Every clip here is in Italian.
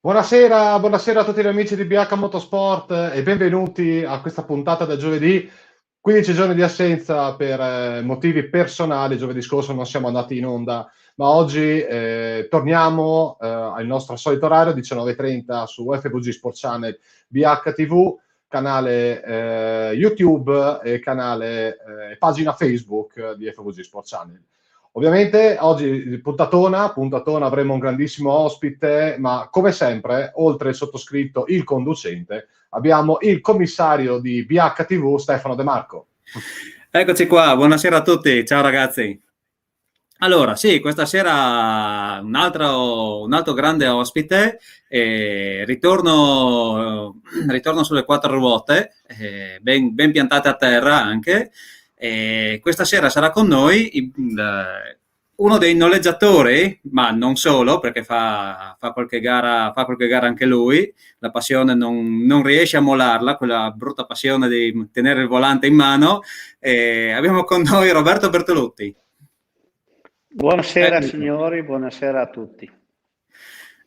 Buonasera, buonasera a tutti gli amici di BH Motorsport e benvenuti a questa puntata del giovedì. 15 giorni di assenza per motivi personali, giovedì scorso non siamo andati in onda, ma oggi torniamo al nostro solito orario, 19:30 su FVG Sport Channel, BH TV, canale YouTube e canale pagina Facebook di FVG Sport Channel. Ovviamente oggi puntatona, avremo un grandissimo ospite, ma come sempre, oltre il sottoscritto, il conducente, abbiamo il commissario di BHTV, Stefano De Marco. Eccoci qua, buonasera a tutti, ciao ragazzi. Allora, sì, questa sera un altro grande ospite, ritorno sulle quattro ruote, ben piantate a terra anche. Questa sera sarà con noi uno dei noleggiatori, ma non solo, perché fa qualche gara anche lui. La passione non riesce a mollarla, quella brutta passione di tenere il volante in mano. Abbiamo con noi Roberto Bertolutti. Buonasera signori, buonasera a tutti.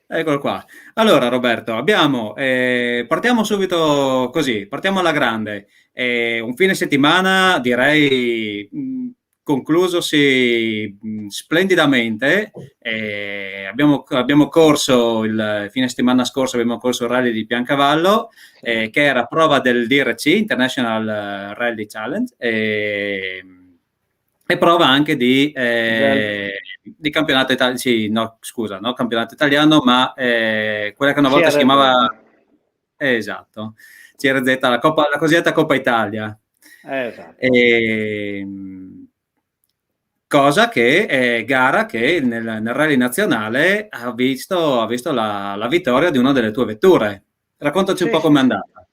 Eccolo qua. Allora Roberto, partiamo subito così, partiamo alla grande. Un fine settimana direi conclusosi splendidamente. Abbiamo corso il fine settimana scorso, abbiamo corso il rally di Piancavallo, che era prova del DRC, International Rally Challenge, e prova anche di campionato italiano, sì, no, scusa, no, campionato italiano, ma quella che una volta si chiamava, esatto, CRZ, la cosiddetta Coppa Italia. Esatto. Gara che nel rally nazionale ha visto la vittoria di una delle tue vetture. Raccontaci un po' com'è andata.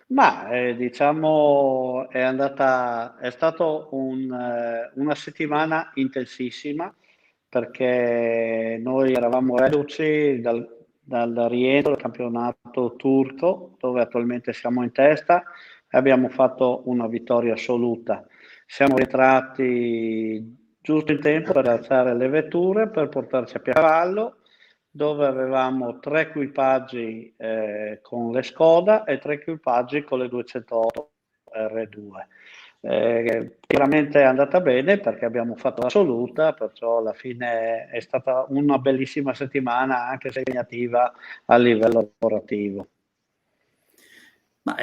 Ma diciamo è stato una settimana intensissima, perché noi eravamo reduci dal rientro del campionato turco, dove attualmente siamo in testa, e abbiamo fatto una vittoria assoluta. Siamo rientrati giusto in tempo per alzare le vetture, per portarci a Piavallo, dove avevamo 3 equipaggi con le Skoda e 3 equipaggi con le 208 R2. Chiaramente è andata bene perché abbiamo fatto l'assoluta, perciò alla fine è stata una bellissima settimana, anche se impegnativa a livello lavorativo. Ma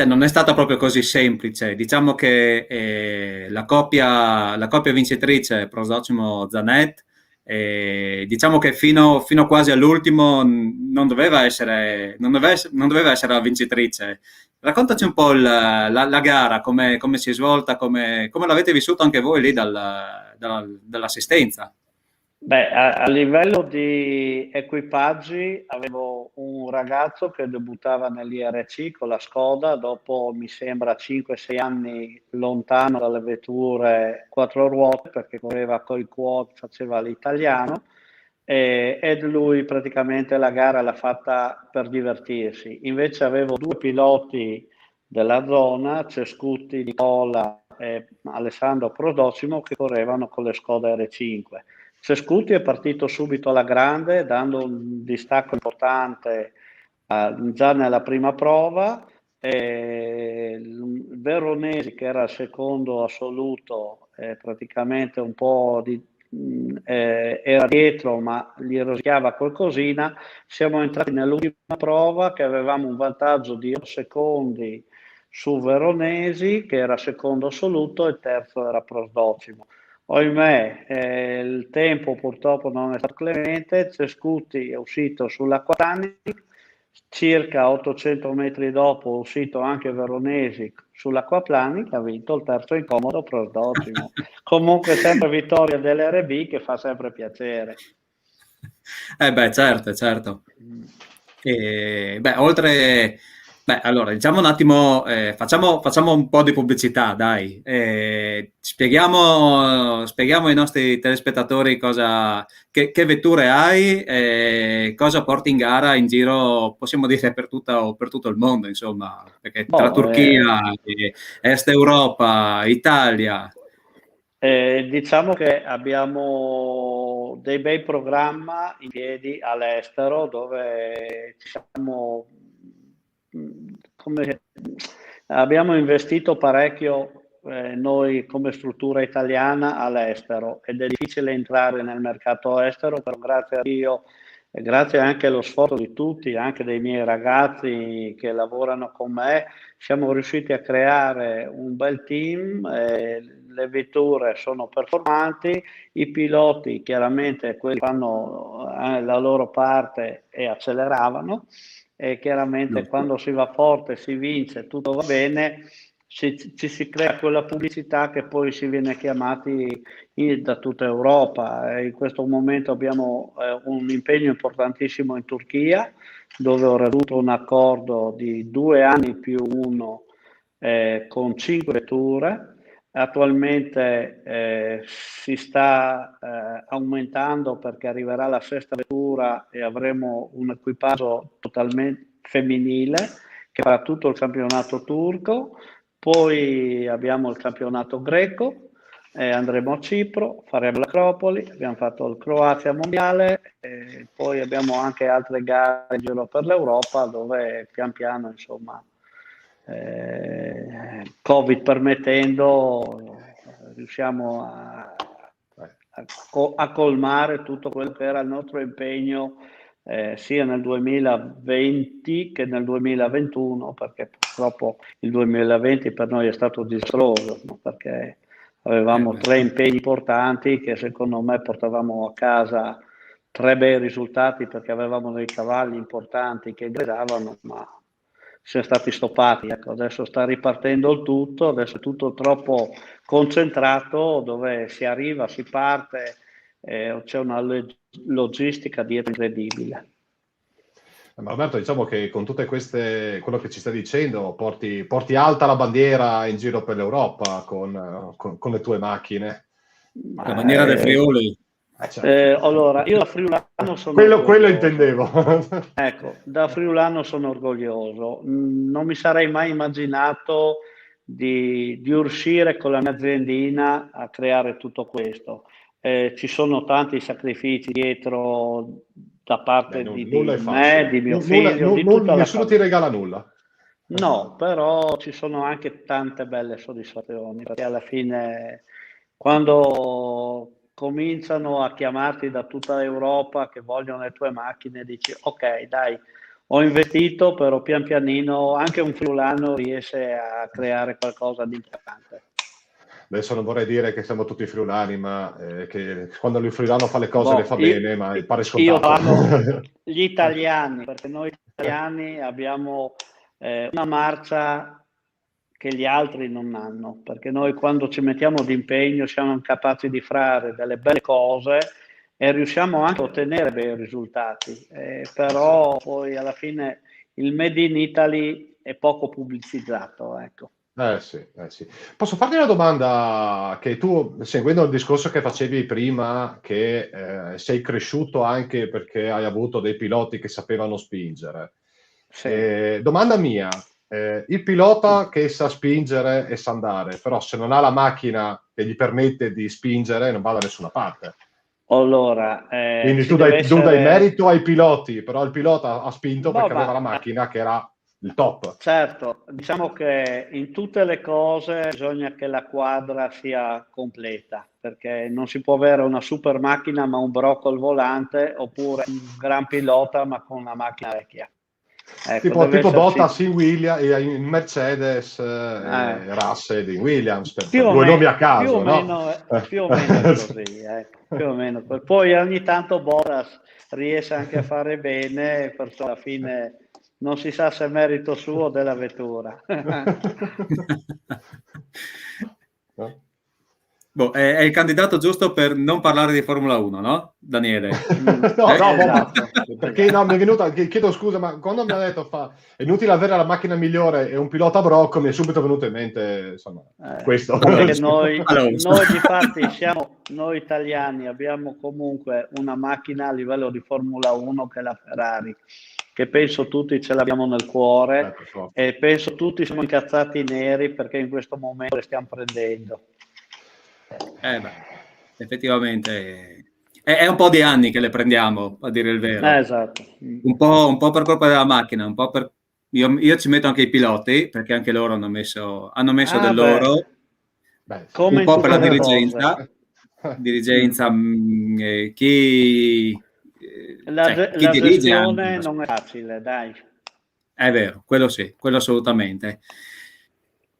non è stata proprio così semplice. Diciamo che la coppia vincitrice Prosocimo Zanet, diciamo che fino quasi all'ultimo non doveva essere la vincitrice. Raccontaci un po' la gara, come si è svolta, come l'avete vissuto anche voi lì dall'assistenza. Beh, a livello di equipaggi avevo un ragazzo che debuttava nell'IRC con la Skoda, dopo mi sembra 5-6 anni lontano dalle vetture quattro ruote, perché correva coi quad, faceva l'italiano, ed lui praticamente la gara l'ha fatta per divertirsi. Invece avevo 2 piloti della zona, Cescuti Nicola e Alessandro Prodocimo, che correvano con le Skoda R5. Cescuti è partito subito alla grande, dando un distacco importante già nella prima prova. Veronesi, che era il secondo assoluto, praticamente un po' era dietro, ma gli rosicchiava qualcosina. Siamo entrati nell'ultima prova, che avevamo un vantaggio di 8 secondi su Veronesi, che era secondo assoluto, e terzo era Prosdocimo. Ohimè, il tempo purtroppo non è stato clemente. Cescuti è uscito sull'Acquatanic, circa 800 metri dopo è uscito anche Veronesi sull'Acquaplaning, che ha vinto il terzo incomodo Prosdocimo. Comunque sempre vittoria dell'RB, che fa sempre piacere. Certo. Allora, diciamo un attimo, facciamo un po' di pubblicità, dai. Spieghiamo ai nostri telespettatori che vetture hai, cosa porti in gara in giro, possiamo dire per tutto il mondo, insomma, perché tra Turchia, Est Europa, Italia. Diciamo che abbiamo dei bei programmi in piedi all'estero dove abbiamo investito parecchio noi come struttura italiana all'estero ed è difficile entrare nel mercato estero, però grazie a Dio e grazie anche allo sforzo di tutti, anche dei miei ragazzi che lavorano con me, siamo riusciti a creare un bel team, le vetture sono performanti, i piloti chiaramente quelli fanno la loro parte e acceleravano, e chiaramente quando si va forte, si vince, tutto va bene, ci si crea quella pubblicità che poi si viene chiamati da tutta Europa. In questo momento abbiamo un impegno importantissimo in Turchia, dove ho raggiunto un accordo di 2 anni più 1 con 5 vetture. Attualmente si sta aumentando perché arriverà la 6ª vettura e avremo un equipaggio totalmente femminile che farà tutto il campionato turco. Poi abbiamo il campionato greco, andremo a Cipro, faremo l'Acropoli, abbiamo fatto il Croazia Mondiale, poi abbiamo anche altre gare in giro per l'Europa dove pian piano, insomma, Covid permettendo, riusciamo a colmare tutto quello che era il nostro impegno sia nel 2020 che nel 2021, perché purtroppo il 2020 per noi è stato disastroso, no? Perché avevamo 3 impegni importanti che secondo me portavamo a casa 3 bei risultati perché avevamo dei cavalli importanti che gridavano, ma siamo stati stoppati. Ecco, adesso sta ripartendo il tutto, adesso è tutto troppo concentrato, dove si arriva, si parte, c'è una logistica dietro incredibile. Ma Roberto, diciamo che con tutte queste, quello che ci stai dicendo, porti alta la bandiera in giro per l'Europa con le tue macchine. La bandiera del Friuli. Certo. Allora, io da friulano sono quello intendevo. Ecco, da friulano sono orgoglioso. Non mi sarei mai immaginato di uscire con la mia aziendina a creare tutto questo. Ci sono tanti sacrifici dietro da parte di me, di mio figlio, di tutta la nessuno ti regala nulla. No, però ci sono anche tante belle soddisfazioni, perché alla fine quando cominciano a chiamarti da tutta Europa che vogliono le tue macchine, dici ok, dai, ho investito, però pian pianino anche un friulano riesce a creare qualcosa di importante. Adesso non vorrei dire che siamo tutti friulani, ma che quando il friulano fa le cose le fa bene, ma pare scontato. Io parlo gli italiani, perché noi italiani abbiamo una marcia che gli altri non hanno, perché noi quando ci mettiamo d'impegno siamo capaci di fare delle belle cose e riusciamo anche a ottenere bei risultati, però poi alla fine il Made in Italy è poco pubblicizzato, ecco. Sì. Posso farti una domanda, che tu, seguendo il discorso che facevi prima, che sei cresciuto anche perché hai avuto dei piloti che sapevano spingere. Sì. Domanda mia, il pilota che sa spingere e sa andare, però se non ha la macchina che gli permette di spingere non va da nessuna parte. Allora, quindi tu dai merito ai piloti, però il pilota ha spinto perché aveva la macchina che era il top. Certo, diciamo che in tutte le cose bisogna che la quadra sia completa, perché non si può avere una super macchina ma un brocco al volante, oppure un gran pilota ma con una macchina vecchia. Ecco, tipo Bottas in Williams, in Mercedes e Russell in Williams, per due nomi a caso, più o meno così, più o meno. Poi ogni tanto Bottas riesce anche a fare bene, perciò alla fine non si sa se è merito suo o della vettura. È il candidato giusto per non parlare di Formula 1, no? Daniele? Esatto. Perché no, mi è venuta, chiedo scusa, ma quando mi ha detto è inutile avere la macchina migliore e un pilota brocco, mi è subito venuto in mente, insomma, questo. Noi difatti siamo, noi italiani abbiamo comunque una macchina a livello di Formula 1 che è la Ferrari, che penso tutti ce l'abbiamo nel cuore, e penso tutti siamo incazzati neri perché in questo momento le stiamo prendendo. Beh, effettivamente è un po' di anni che le prendiamo, a dire il vero. Esatto. Un po' per colpa della macchina, un po' per... Io ci metto anche i piloti, perché anche loro hanno messo del loro, Beh, sì. come un in po' per la tutte le dirigenza, chi, chi La dirige anche. gestione non è facile, dai. È vero, quello sì, quello assolutamente.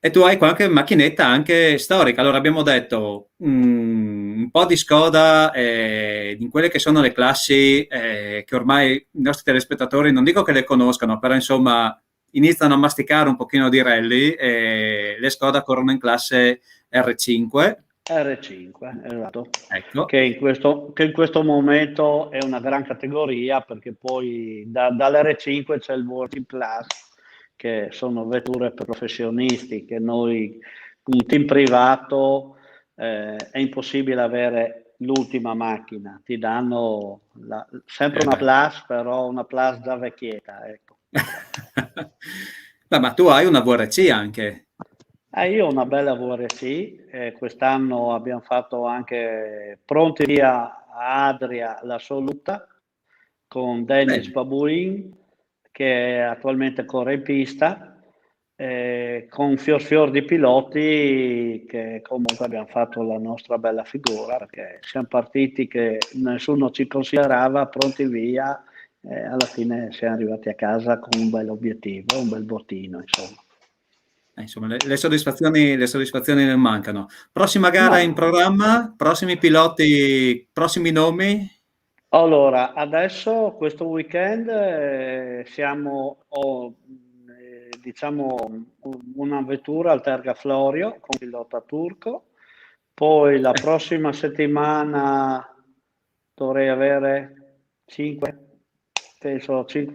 E tu hai qualche macchinetta anche storica. Allora abbiamo detto un po' di Skoda in quelle che sono le classi che ormai i nostri telespettatori non dico che le conoscano, però insomma iniziano a masticare un pochino di rally e le Skoda corrono in classe R5. R5, esatto. Ecco. Che in questo momento è una gran categoria, perché poi dall'R5 c'è il Working Class, che sono vetture per professionisti, che noi, un team privato, è impossibile avere l'ultima macchina, ti danno sempre una Plus, però una Plus da vecchietta, ecco. Beh, ma tu hai una VRC anche. Io ho una bella VRC, quest'anno abbiamo fatto anche pronti via a Adria l'assoluta con Dennis Bene. Pabuin, che attualmente corre in pista, con fior di piloti, che comunque abbiamo fatto la nostra bella figura, perché siamo partiti che nessuno ci considerava, pronti via, alla fine siamo arrivati a casa con un bel obiettivo, un bel bottino, insomma. Insomma, le soddisfazioni non mancano. Prossima gara in programma? Prossimi piloti, prossimi nomi? Allora, adesso questo weekend diciamo una vettura al Targa Florio con pilota turco, poi la prossima settimana dovrei avere 5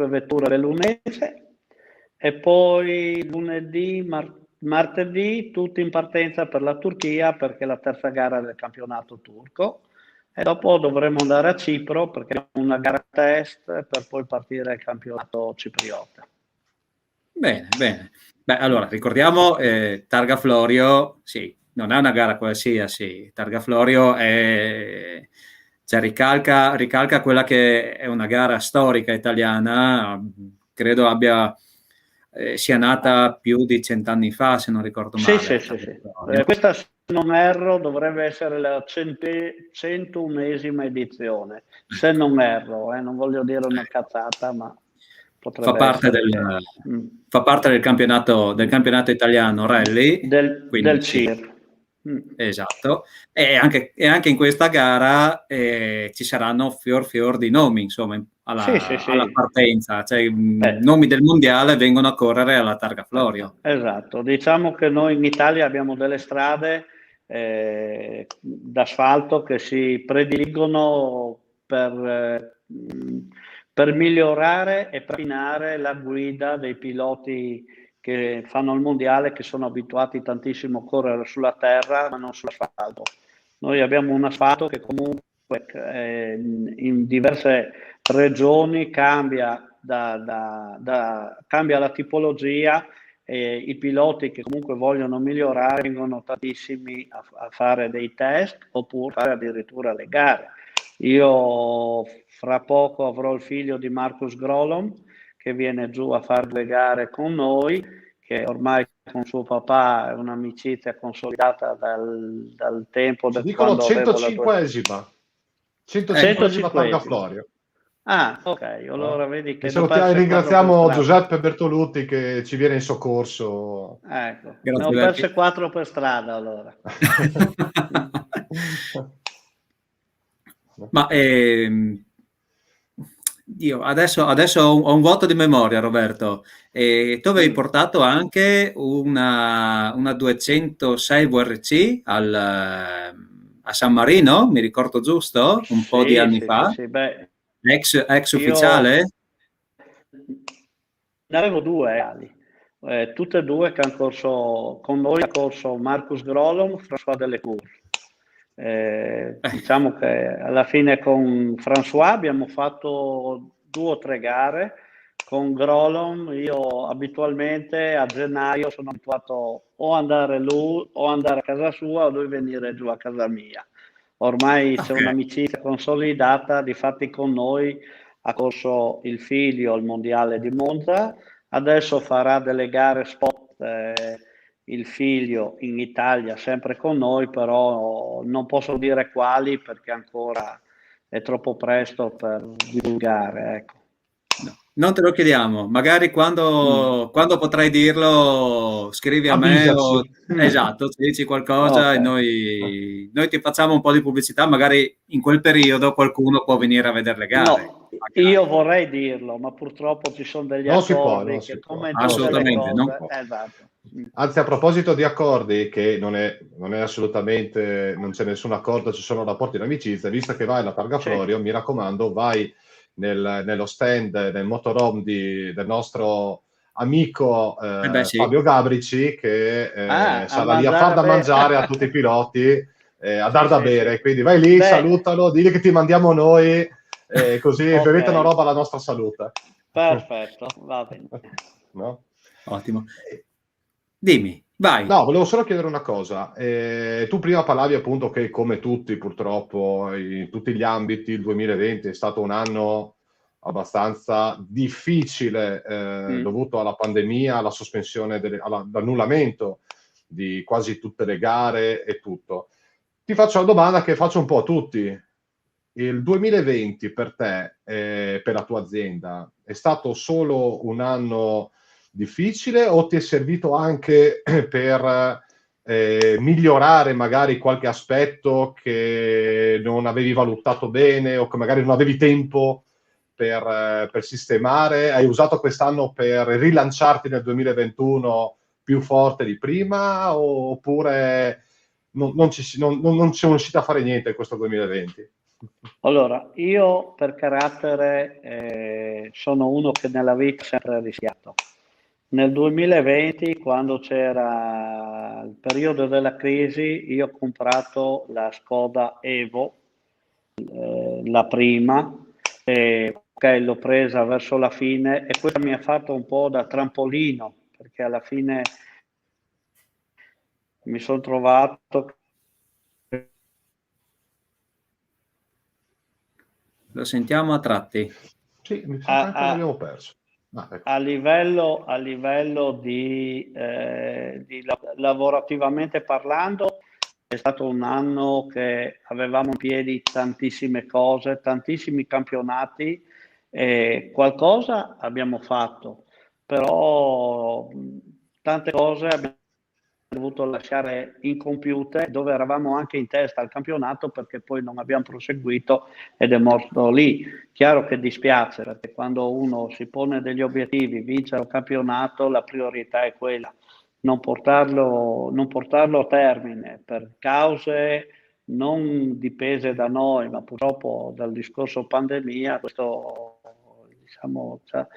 vetture bellunese, e poi lunedì, martedì tutti in partenza per la Turchia, perché è la terza gara del campionato turco, e dopo dovremo andare a Cipro perché è una gara test per poi partire il campionato cipriota. Bene, bene. Beh, allora, ricordiamo, Targa Florio, sì, non è una gara qualsiasi. Targa Florio cioè, ricalca quella che è una gara storica italiana, credo sia nata più di 100 anni fa, se non ricordo male. Sì. Questa, se non erro, dovrebbe essere la 101esima edizione, se non erro, non voglio dire una cazzata, ma potrebbe essere fa parte del campionato italiano rally del CIR. Esatto, e anche in questa gara ci saranno fior di nomi, insomma, alla partenza, cioè nomi del mondiale vengono a correre alla Targa Florio. Esatto, diciamo che noi in Italia abbiamo delle strade d'asfalto che si prediligono per migliorare e raffinare la guida dei piloti che fanno il mondiale, che sono abituati tantissimo a correre sulla terra ma non sull'asfalto. Noi abbiamo un asfalto che comunque in diverse regioni cambia cambia la tipologia, e i piloti che comunque vogliono migliorare vengono tantissimi a fare dei test oppure fare addirittura le gare. Io fra poco avrò il figlio di Marcus Grolom che viene giù a fare le gare con noi, che ormai con suo papà è un'amicizia consolidata dal tempo Ci del dicono quando avevo 105esima. 105esima Targa Florio. Ah, ok, allora vedi che ringraziamo Giuseppe Bertolutti che ci viene in soccorso. Ecco, ne ho perse 4 per strada allora. Ma io adesso ho un vuoto di memoria, Roberto. Tu avevi portato anche una 206 VRC a San Marino, mi ricordo giusto? Un po' di anni fa. Sì. Beh, ex ufficiale? Ne avevo 2 ali. Tutte e 2 che hanno corso con noi, ha corso Marcus Grolom, François Delecour. Diciamo che alla fine con François abbiamo fatto 2 o 3 gare, con Grolom io abitualmente a gennaio sono abituato o andare lui o andare a casa sua o lui venire giù a casa mia. Ormai c'è Ok. un'amicizia consolidata, difatti con noi ha corso il figlio al mondiale di Monza, adesso farà delle gare spot il figlio in Italia sempre con noi, però non posso dire quali perché ancora è troppo presto per divulgare, ecco. No, non te lo chiediamo, magari quando potrai dirlo scrivi a me o Avvisaci. esatto, ci dici qualcosa Ok. e noi ti facciamo un po' di pubblicità, magari in quel periodo qualcuno può venire a vedere le gare. No, io Magari. vorrei dirlo, ma purtroppo ci sono degli Non si può, accordi non che si può, come in non si tutte le può, Assolutamente, non si cose, può. esatto. Anzi, a proposito di accordi, che non è assolutamente, non c'è nessun accordo, ci sono rapporti di amicizia, visto che vai alla Targa Sì. Florio, mi raccomando, vai nello stand, nel motorhome del nostro amico beh sì, Fabio Gabrici, che A sarà lì a far mangiare a da bere. mangiare a tutti i piloti, a dar Sì, da sì, bere. sì. Quindi vai lì, Beh, salutalo, digli che ti mandiamo noi, così ok, bevete una roba alla nostra salute. perfetto, va bene. No? ottimo. Dimmi, vai. No, volevo solo chiedere una cosa. Tu prima parlavi appunto che come tutti purtroppo in tutti gli ambiti il 2020 è stato un anno abbastanza difficile Mm. dovuto alla pandemia, alla sospensione, all'annullamento di quasi tutte le gare e tutto. Ti faccio una domanda che faccio un po' a tutti. Il 2020 per te, per la tua azienda, è stato solo un anno difficile o ti è servito anche per migliorare magari qualche aspetto che non avevi valutato bene o che magari non avevi tempo per sistemare? Hai usato quest'anno per rilanciarti nel 2021 più forte di prima oppure non ci riuscito a fare niente in questo 2020? Allora, io per carattere sono uno che nella vita ha sempre rischiato. Nel 2020, quando c'era il periodo della crisi, io ho comprato la Skoda Evo, la prima, ok, l'ho presa verso la fine e questa mi ha fatto un po' da trampolino, perché alla fine mi sono trovato Lo sentiamo a tratti. Sì, mi sa che a, anche a- l'abbiamo perso. Ah, ecco. a livello lavorativamente parlando, è stato un anno che avevamo in piedi tantissime cose, tantissimi campionati, e qualcosa abbiamo fatto, però tante cose abbiamo dovuto lasciare incompiute, dove eravamo anche in testa al campionato perché poi non abbiamo proseguito ed è morto lì. Chiaro che dispiace perché quando uno si pone degli obiettivi, vincere un campionato, la priorità è quella, non portarlo a termine per cause non dipese da noi, ma purtroppo dal discorso pandemia, questo diciamo ci ha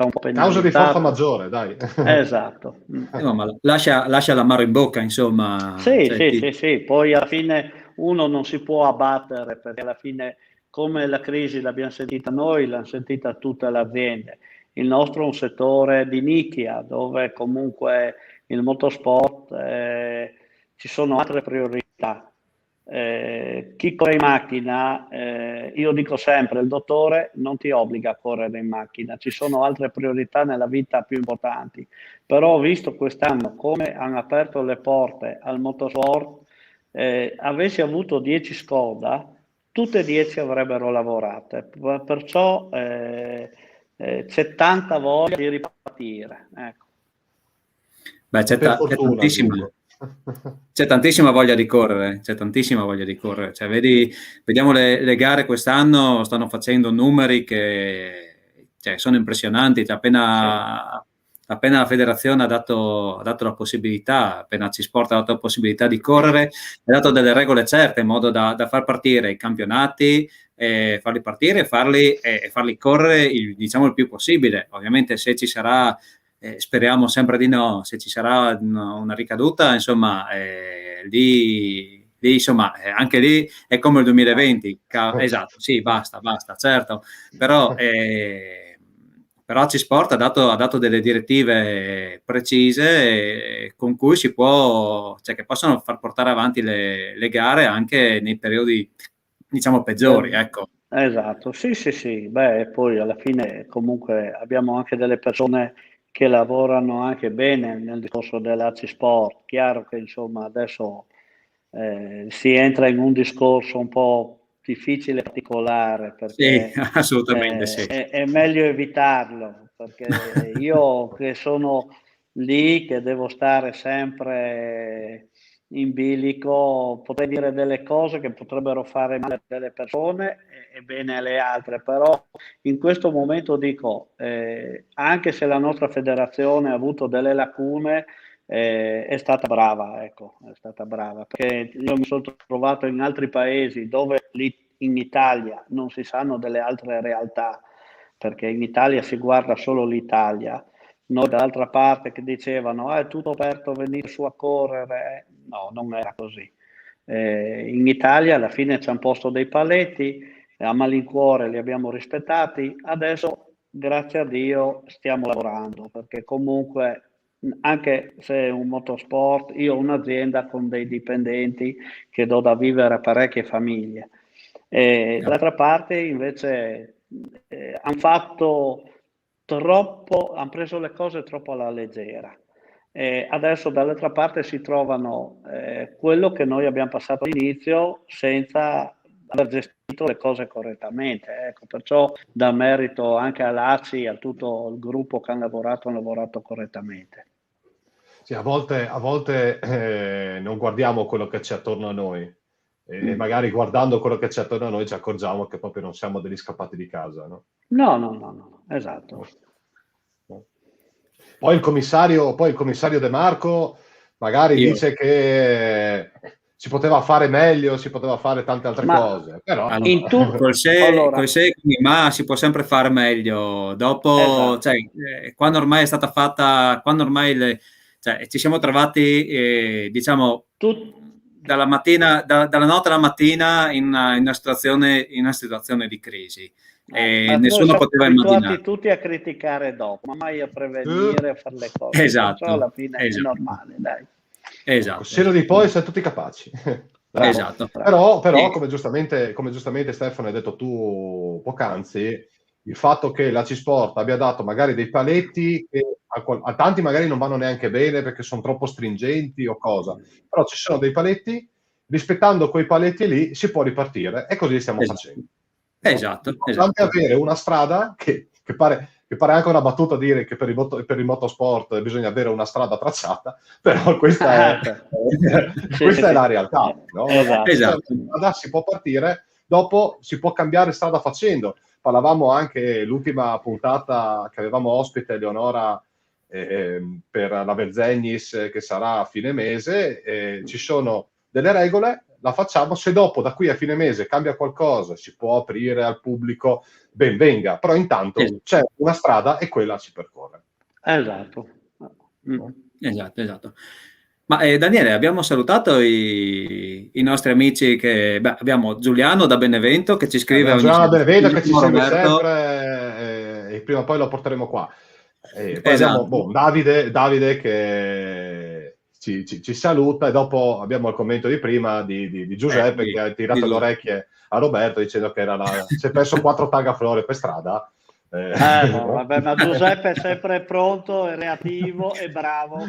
un po' Causa di forza penalizzato. maggiore, dai. Esatto. Ma lascia l'amaro in bocca, insomma. Sì, Cioè, sì, sì, sì, poi alla fine uno non si può abbattere perché alla fine come la crisi l'abbiamo sentita noi, l'hanno sentita tutte le aziende. Il nostro è un settore di nicchia dove comunque il motorsport ci sono altre priorità. Chi corre in macchina, io dico sempre, il dottore non ti obbliga a correre in macchina, ci sono altre priorità nella vita più importanti. Però ho visto quest'anno come hanno aperto le porte al motorsport, avessi avuto 10 Skoda, tutte e 10 avrebbero lavorato. Perciò c'è tanta voglia di ripartire. Ecco. beh, Per fortuna, aggiungo. c'è tantissima voglia di correre, c'è tantissima voglia di correre. Cioè, vediamo le gare quest'anno, stanno facendo numeri che cioè, sono impressionanti. Cioè, Sì. appena la federazione ha dato la possibilità, appena C-Sport ha dato la possibilità di correre, ha dato delle regole certe in modo da far partire i campionati, farli partire e farli correre diciamo il più possibile. Ovviamente se ci sarà speriamo sempre di no, se ci sarà una ricaduta, insomma, lì, insomma, anche lì è come il 2020, esatto, sì, basta, certo, però però C-Sport ha dato delle direttive precise con cui si può, cioè che possono far portare avanti le gare anche nei periodi, diciamo, peggiori, ecco. Esatto, sì, sì, sì. Beh, poi alla fine comunque abbiamo anche delle persone che lavorano anche bene nel discorso dell'ACI Sport. Chiaro che insomma adesso si entra in un discorso un po' difficile e particolare, Sì, perché assolutamente sì. è meglio evitarlo, perché io che sono lì, che devo stare sempre in bilico, potrei dire delle cose che potrebbero fare male a delle persone e bene alle altre, però in questo momento dico, anche se la nostra federazione ha avuto delle lacune, è stata brava, ecco, è stata brava, perché io mi sono trovato in altri paesi dove lì in Italia non si sanno delle altre realtà, perché in Italia si guarda solo l'Italia. Noi dall'altra parte che dicevano è tutto aperto, venire su a correre, no, non era così. In Italia alla fine ci hanno posto dei paletti, a malincuore li abbiamo rispettati, adesso grazie a Dio stiamo lavorando, perché comunque anche se è un motorsport, io ho un'azienda con dei dipendenti che do da vivere a parecchie famiglie. Dall'altra parte invece hanno fatto troppo, hanno preso le cose troppo alla leggera. Adesso dall'altra parte si trovano quello che noi abbiamo passato all'inizio senza aver gestito le cose correttamente. Ecco, perciò dà merito anche all'ACI, a tutto il gruppo che hanno lavorato correttamente. Sì, a volte non guardiamo quello che c'è attorno a noi e magari guardando quello che c'è attorno a noi ci accorgiamo che proprio non siamo degli scappati di casa, no? No, esatto. Poi il commissario De Marco magari dice che si poteva fare meglio, si poteva fare tante altre cose, però allora, col se, ma si può sempre fare meglio. Dopo, esatto. cioè, quando ormai è stata fatta, quando ormai ci siamo trovati, diciamo, dalla notte alla mattina in una situazione di crisi. Nessuno poteva immaginare. Tutti a criticare dopo, ma mai a prevenire, a fare le cose. Esatto. Alla fine è normale, dai. Esatto. Seno di poi siamo tutti capaci. Esatto. Però come giustamente Stefano hai detto tu poc'anzi, il fatto che la C-Sport abbia dato magari dei paletti che a tanti magari non vanno neanche bene perché sono troppo stringenti o cosa, però ci sono dei paletti, rispettando quei paletti lì si può ripartire e così stiamo facendo. Esatto. Avere una strada che pare anche una battuta dire che per il motorsport bisogna avere una strada tracciata, però questa è la realtà, no? Esatto. Si può partire, dopo si può cambiare strada facendo. Parlavamo anche l'ultima puntata che avevamo ospite Eleonora per la Verzegnis che sarà a fine mese, ci sono delle regole, la facciamo, se dopo da qui a fine mese cambia qualcosa, si può aprire al pubblico, ben venga, però intanto c'è una strada e quella si percorre. Esatto. Esatto. Ma Daniele, abbiamo salutato i nostri amici abbiamo Giuliano da Benevento che ci scrive Giuliano da Benevento che ci segue sempre e prima o poi lo porteremo qua. Poi abbiamo Davide che ci saluta e dopo abbiamo il commento di prima di Giuseppe che ha tirato le orecchie a Roberto dicendo che si è perso 4 tagaflore per strada. Vabbè, ma Giuseppe è sempre pronto, è reattivo e bravo,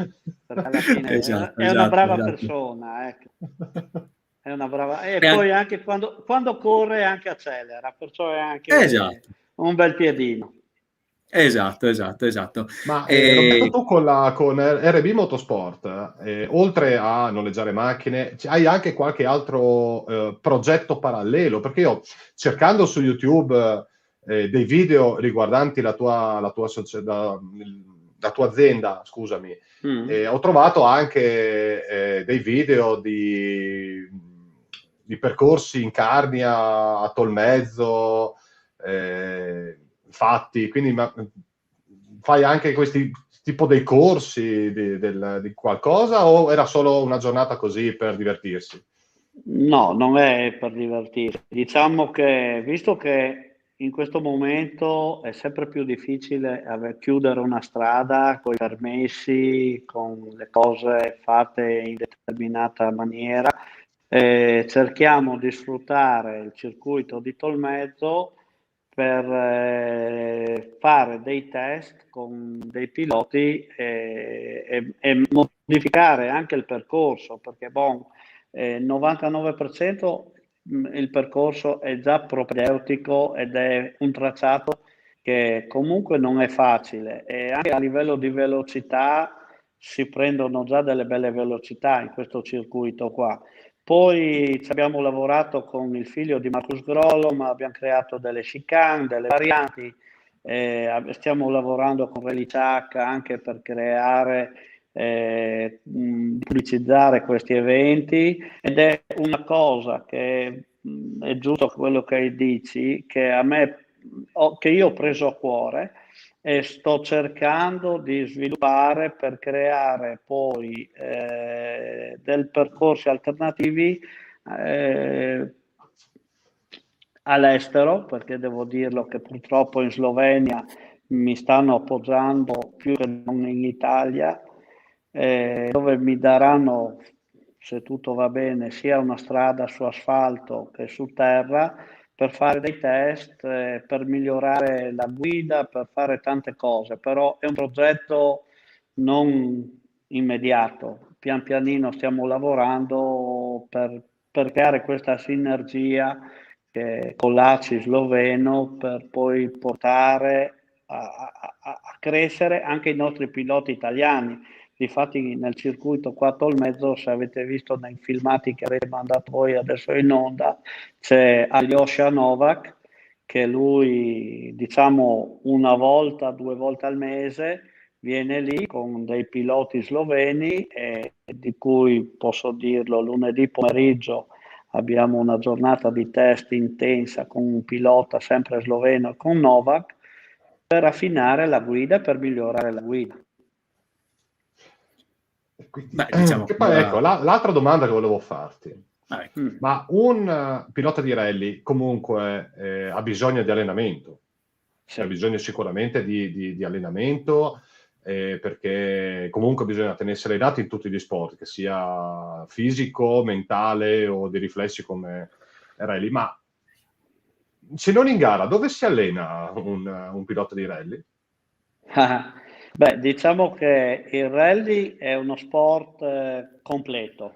perché alla fine è una brava persona, ecco. È una brava, e poi anche quando corre anche accelera, perciò è anche un bel piedino. Esatto. Ma Roberto, tu con RB Motorsport, oltre a noleggiare macchine, hai anche qualche altro progetto parallelo? Perché io cercando su YouTube dei video riguardanti la tua azienda, scusami, ho trovato anche dei video di percorsi in Carnia, a Tolmezzo, fatti, quindi fai anche questi tipo dei corsi di qualcosa o era solo una giornata così per divertirsi? No, non è per divertirsi. Diciamo che visto che in questo momento è sempre più difficile chiudere una strada con i permessi, con le cose fatte in determinata maniera. Cerchiamo di sfruttare il circuito di Tolmezzo per fare dei test con dei piloti e modificare anche il percorso, perché 99% il percorso è già propedeutico ed è un tracciato che comunque non è facile, e anche a livello di velocità si prendono già delle belle velocità in questo circuito qua. Poi ci abbiamo lavorato con il figlio di Marcus Grollo, ma abbiamo creato delle chicane, delle varianti, stiamo lavorando con Rally Chuck anche per creare, pubblicizzare questi eventi, ed è una cosa che è giusto quello che dici, che a me, che io ho preso a cuore e sto cercando di sviluppare per creare poi dei percorsi alternativi all'estero, perché devo dirlo che purtroppo in Slovenia mi stanno appoggiando più che non in Italia, dove mi daranno, se tutto va bene, sia una strada su asfalto che su terra, per fare dei test, per migliorare la guida, per fare tante cose, però è un progetto non immediato. Pian pianino stiamo lavorando per creare questa sinergia con l'ACI sloveno, per poi portare a crescere anche i nostri piloti italiani. Difatti nel circuito qua a Tolmezzo, se avete visto nei filmati che avete mandato voi adesso in onda, c'è Aljosha Novak, che lui, diciamo, una volta, 2 volte al mese viene lì con dei piloti sloveni, di cui posso dirlo, lunedì pomeriggio abbiamo una giornata di test intensa con un pilota sempre sloveno, con Novak, per affinare la guida e per migliorare la guida. Beh, diciamo che poi ecco, l'altra domanda che volevo farti. Ma un pilota di rally comunque ha bisogno di allenamento, sì. Ha bisogno sicuramente di allenamento, perché comunque bisogna tenersi allenati in tutti gli sport, che sia fisico, mentale o di riflessi come rally. Ma se non in gara, dove si allena un pilota di rally? Beh, diciamo che il rally è uno sport completo,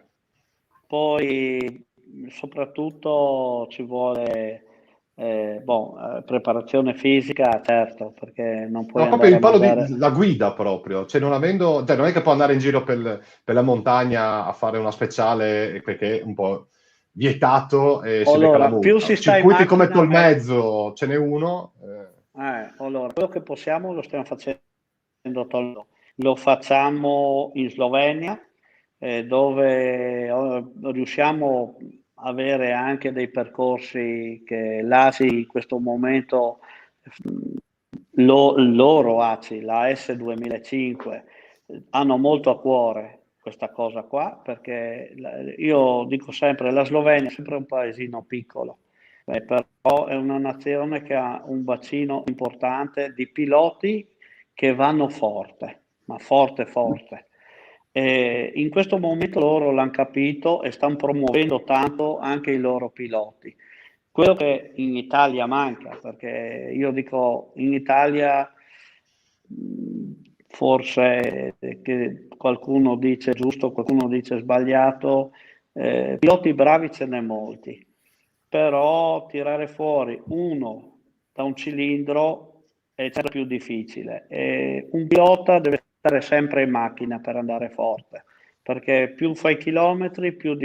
poi soprattutto ci vuole preparazione fisica, certo, perché non puoi proprio il palo andare... la guida proprio, cioè non è che può andare in giro per la montagna a fare una speciale, perché è un po' vietato e si becca la multa. Più si sta Circuiti in macchina, come Tolmezzo ce n'è uno. Allora, quello che possiamo lo stiamo facendo, lo facciamo in Slovenia, dove riusciamo a avere anche dei percorsi che l'ACI in questo momento, loro ACI, la S2005, hanno molto a cuore questa cosa qua, perché io dico sempre, la Slovenia è sempre un paesino piccolo, però è una nazione che ha un bacino importante di piloti che vanno forte, ma forte forte. E in questo momento loro l'hanno capito e stanno promuovendo tanto anche i loro piloti. Quello che in Italia manca, perché io dico in Italia forse che qualcuno dice giusto, qualcuno dice sbagliato, piloti bravi ce n'è molti, però tirare fuori uno da un cilindro è sempre più difficile, e un pilota deve stare sempre in macchina per andare forte, perché più fai chilometri, più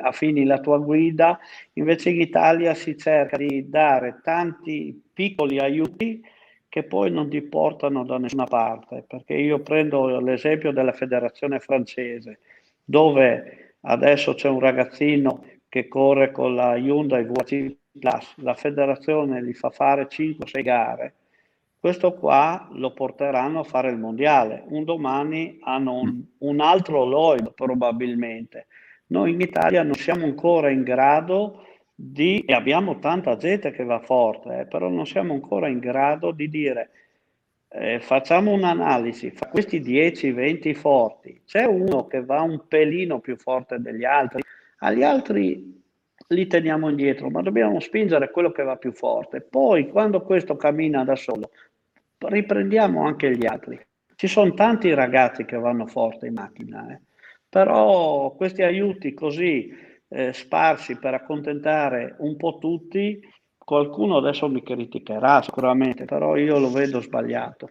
affini la tua guida. Invece in Italia si cerca di dare tanti piccoli aiuti che poi non ti portano da nessuna parte, perché io prendo l'esempio della federazione francese, dove adesso c'è un ragazzino che corre con la Hyundai VC Plus, la federazione gli fa fare 5-6 gare, questo qua lo porteranno a fare il mondiale, un domani hanno un altro Lloyd probabilmente. Noi in Italia non siamo ancora in grado e abbiamo tanta gente che va forte, però non siamo ancora in grado di dire facciamo un'analisi, fra questi 10-20 forti, c'è uno che va un pelino più forte degli altri, agli altri li teniamo indietro, ma dobbiamo spingere quello che va più forte. Poi, quando questo cammina da solo, riprendiamo anche gli altri. Ci sono tanti ragazzi che vanno forte in macchina, però questi aiuti così sparsi per accontentare un po' tutti, qualcuno adesso mi criticherà sicuramente, però io lo vedo sbagliato.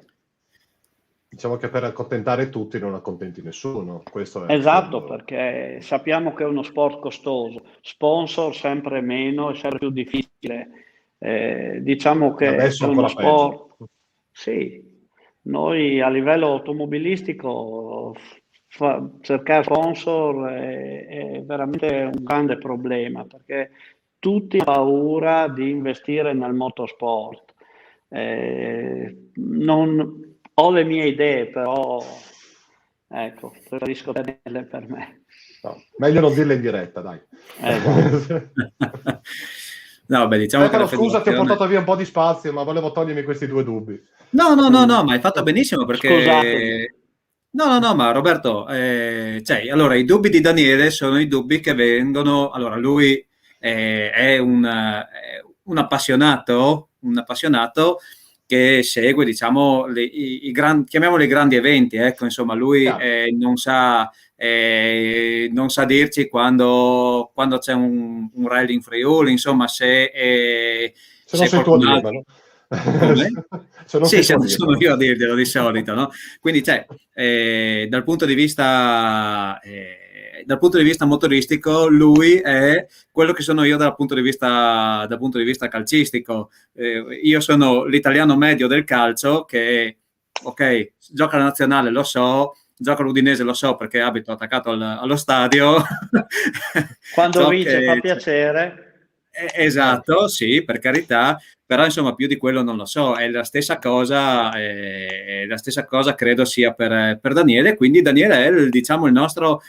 Diciamo che per accontentare tutti non accontenti nessuno. Questo è Esatto, perché sappiamo che è uno sport costoso, sponsor sempre meno, è sempre più difficile. Diciamo che adesso è uno ancora peggio. sport. Sì, noi a livello automobilistico cercare sponsor è veramente un grande problema, perché tutti hanno paura di investire nel motorsport. Ho le mie idee, però ecco, preferisco tenerle per me. No, meglio non dirle in diretta, dai. No, beh, diciamo che la scusa, ti ho federazione... portato via un po' di spazio, ma volevo togliermi questi due dubbi. No, ma hai fatto benissimo perché... Scusatemi. No, ma Roberto, allora i dubbi di Daniele sono i dubbi che vengono... Allora, lui è un appassionato che segue, diciamo, chiamiamoli grandi eventi, ecco, insomma, lui non sa dirci quando c'è un rally in Friuli, insomma, se non sei tu a dirmelo. Sì, sono io a dirglielo di solito, no? Quindi, dal punto di vista motoristico, lui è quello che sono io dal punto di vista calcistico. Io sono l'italiano medio del calcio che, ok, gioca la nazionale, lo so, gioca l'Udinese, lo so perché abito attaccato allo stadio. Quando vince fa piacere. Esatto, sì, per carità, però insomma più di quello non lo so, è la stessa cosa credo sia per Daniele, quindi Daniele è diciamo il nostro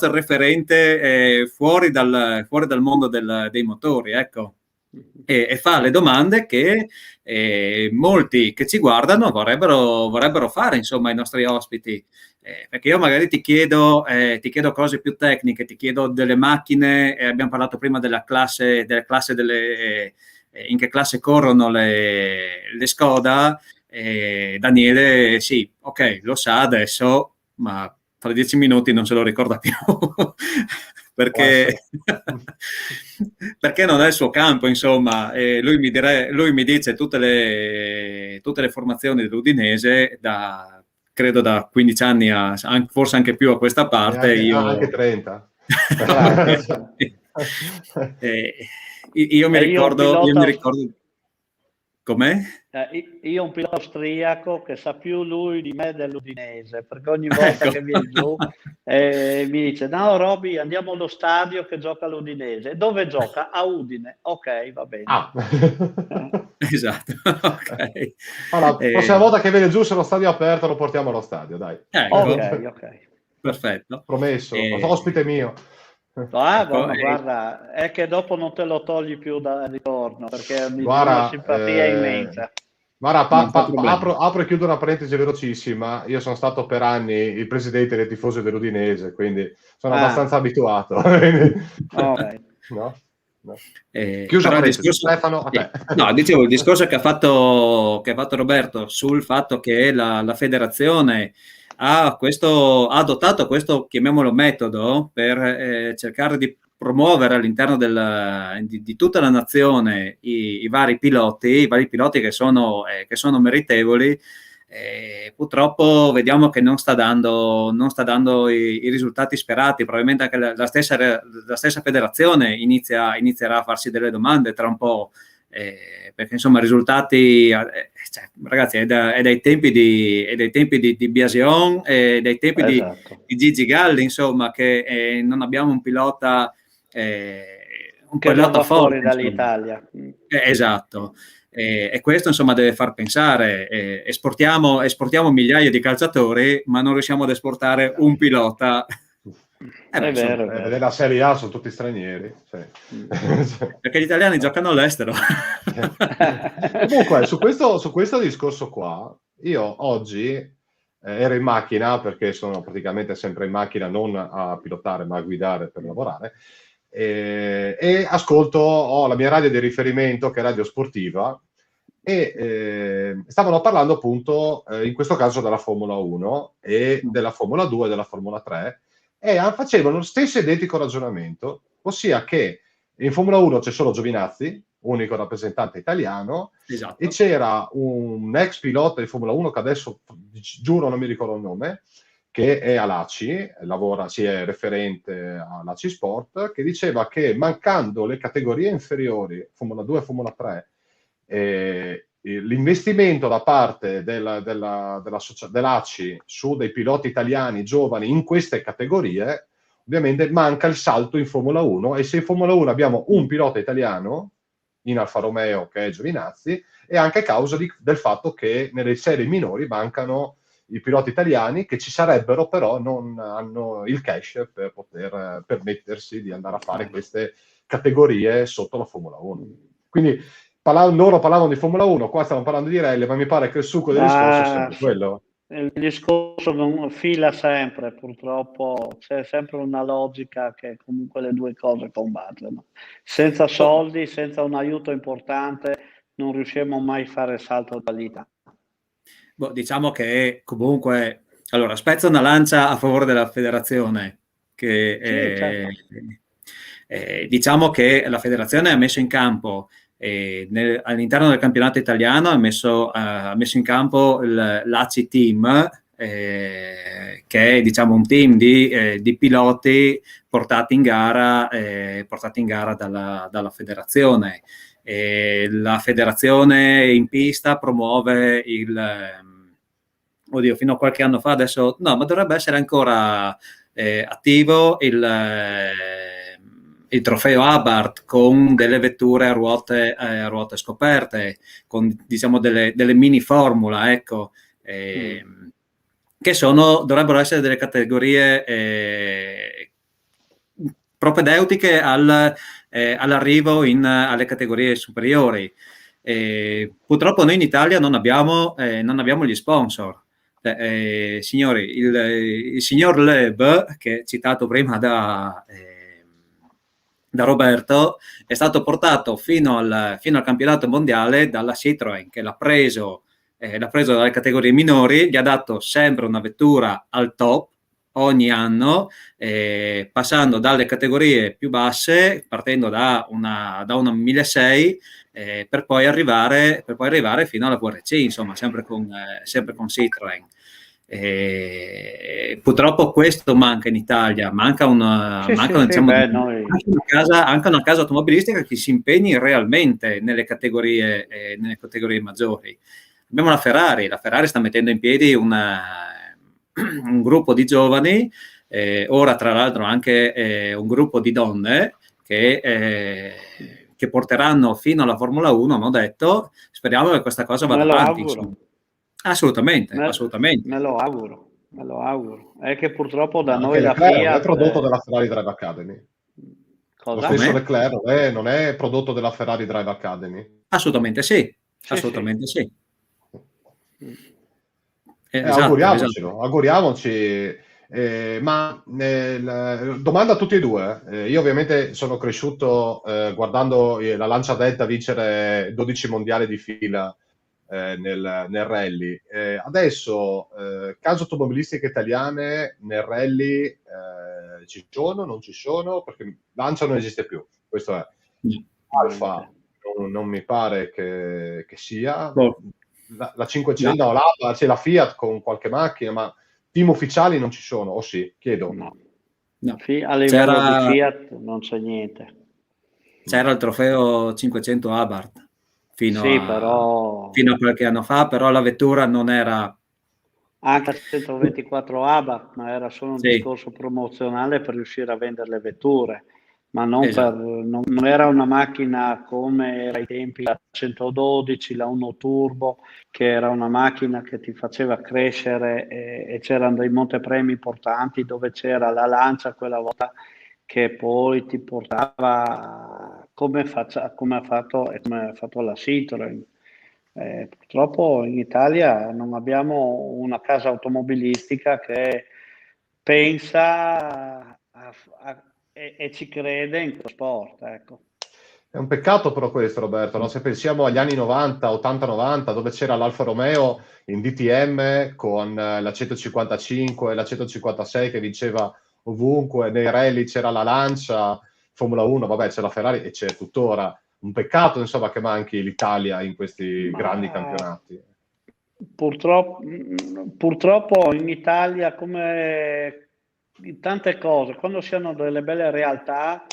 referente fuori dal mondo dei motori, ecco, e fa le domande che molti che ci guardano vorrebbero fare insomma ai nostri ospiti. Perché io magari ti chiedo cose più tecniche, ti chiedo delle macchine, abbiamo parlato prima della classe in che classe corrono le Skoda, Daniele sì, ok, lo sa adesso, ma fra 10 minuti non se lo ricorda più. Perché non è il suo campo, insomma, lui mi dice tutte le formazioni dell'Udinese credo da 15 anni forse anche più a questa parte. Anche 30. Io mi ricordo com'è? Io ho un pilota austriaco che sa più lui di me dell'Udinese, perché ogni volta che viene giù mi dice no Roby, andiamo allo stadio che gioca l'Udinese. Dove gioca? A Udine. Ok, va bene. Esatto, ok. Allora, la prossima volta che viene giù, se lo stadio è aperto, lo portiamo allo stadio, dai. Ok. Perfetto. Promesso, ospite mio. Guarda, è che dopo non te lo togli più da ritorno, perché mi dà una simpatia immensa. Guarda, apro e chiudo una parentesi velocissima. Io sono stato per anni il presidente dei tifosi dell'Udinese, quindi sono abbastanza abituato. Okay. No? Chiusa parentesi, Stefano. No, dicevo, il discorso che ha fatto Roberto sul fatto che la federazione ha adottato questo, chiamiamolo metodo, per cercare di promuovere all'interno di tutta la nazione i vari piloti che sono meritevoli. Purtroppo vediamo che non sta dando i risultati sperati. Probabilmente anche la stessa federazione inizierà a farsi delle domande tra un po', perché insomma risultati, ragazzi, è dai tempi di Biasion, dai tempi di Gigi Galli, insomma, che non abbiamo un pilota che non va fuori dall'Italia. Esatto. E questo insomma deve far pensare. Esportiamo migliaia di calciatori, ma non riusciamo ad esportare un pilota È vero. Nella Serie A sono tutti stranieri. Sì. Perché gli italiani giocano all'estero. Comunque, su questo discorso qua, io oggi ero in macchina, perché sono praticamente sempre in macchina, non a pilotare, ma a guidare per lavorare, e ascolto, ho la mia radio di riferimento, che è Radio Sportiva, e stavano parlando appunto, in questo caso, della Formula 1 e della Formula 2 e della Formula 3, e facevano lo stesso identico ragionamento, ossia che in Formula 1 c'è solo Giovinazzi, unico rappresentante italiano, Esatto. e c'era un ex pilota di Formula 1 che adesso, giuro, non mi ricordo il nome, che è all'ACI, è referente all'ACI Sport, che diceva che mancando le categorie inferiori, Formula 2 e Formula 3, l'investimento da parte dell'ACI su dei piloti italiani giovani in queste categorie, ovviamente manca il salto in Formula 1, e se in Formula 1 abbiamo un pilota italiano in Alfa Romeo, che è Giovinazzi, è anche a causa del fatto che nelle serie minori mancano i piloti italiani, che ci sarebbero, però non hanno il cash per poter permettersi di andare a fare queste categorie sotto la Formula 1. Quindi loro parlavano di Formula 1, qua stiamo parlando di rally, ma mi pare che il succo del discorso è sempre quello. Il discorso non fila sempre, purtroppo c'è sempre una logica che comunque le due cose combattono. Senza soldi, senza un aiuto importante, non riusciamo mai a fare il salto di qualità. Diciamo che comunque, allora, spezzo una lancia a favore della federazione, che certo. Diciamo che la federazione ha messo in campo, all'interno del campionato italiano, ha messo in campo l'ACI Team, che è, diciamo, un team di piloti portati in gara dalla federazione. La federazione in pista promuove fino a qualche anno fa, adesso no, ma dovrebbe essere ancora attivo il trofeo Abarth, con delle vetture a ruote scoperte, con, diciamo, delle mini formula, ecco, che dovrebbero essere delle categorie propedeutiche all'arrivo alle categorie superiori. Purtroppo noi in Italia non abbiamo gli sponsor. Signori, il signor Loeb, che è citato prima da Roberto, è stato portato fino al campionato mondiale dalla Citroën, che l'ha preso dalle categorie minori, gli ha dato sempre una vettura al top ogni anno, passando dalle categorie più basse, partendo da una 1600, per poi arrivare fino alla VRC, insomma, sempre con Citroën. Purtroppo questo manca in Italia, anche una casa automobilistica che si impegni realmente nelle categorie maggiori. Abbiamo la Ferrari sta mettendo in piedi un gruppo di giovani, ora tra l'altro anche un gruppo di donne che porteranno fino alla Formula 1, hanno detto. Speriamo che questa cosa vada avanti. Assolutamente. Me lo auguro. È che purtroppo da noi la Leclerc Fiat non è prodotto della Ferrari Drive Academy. Cosa? Lo stesso Leclerc non è prodotto della Ferrari Drive Academy. Assolutamente sì. Sì. Esatto. Auguriamoci. Domanda a tutti e due. Io ovviamente sono cresciuto guardando la Lancia Delta vincere 12 mondiali di fila nel rally. Adesso case automobilistiche italiane nel rally ci sono, non ci sono? Perché Lancia non esiste più. Questo è. Alfa non mi pare che sia. La 500, c'è la Fiat con qualche macchina, ma team ufficiali non ci sono, o sì? Chiedo. No. A livello di Fiat non c'è niente. C'era il trofeo 500 Abarth fino a qualche anno fa, però la vettura non era... Anche a 124 Abarth, ma era solo un discorso promozionale per riuscire a vendere le vetture. ma non, Esatto. non era una macchina come era ai tempi la 112, la 1 Turbo, che era una macchina che ti faceva crescere, e c'erano dei montepremi importanti dove c'era la Lancia quella volta che poi ti portava come ha fatto, e come ha fatto la Citroën. Purtroppo in Italia non abbiamo una casa automobilistica che pensa e ci crede in questo sport, ecco. È un peccato però questo, Roberto, no? Se pensiamo agli anni 90, 80-90, dove c'era l'Alfa Romeo in DTM con la 155 e la 156 che vinceva ovunque, nei rally c'era la Lancia, Formula 1, vabbè, c'è la Ferrari e c'è tuttora. Un peccato, insomma, che manchi l'Italia in questi grandi campionati. Purtroppo in Italia, come in tante cose, quando si hanno delle belle realtà,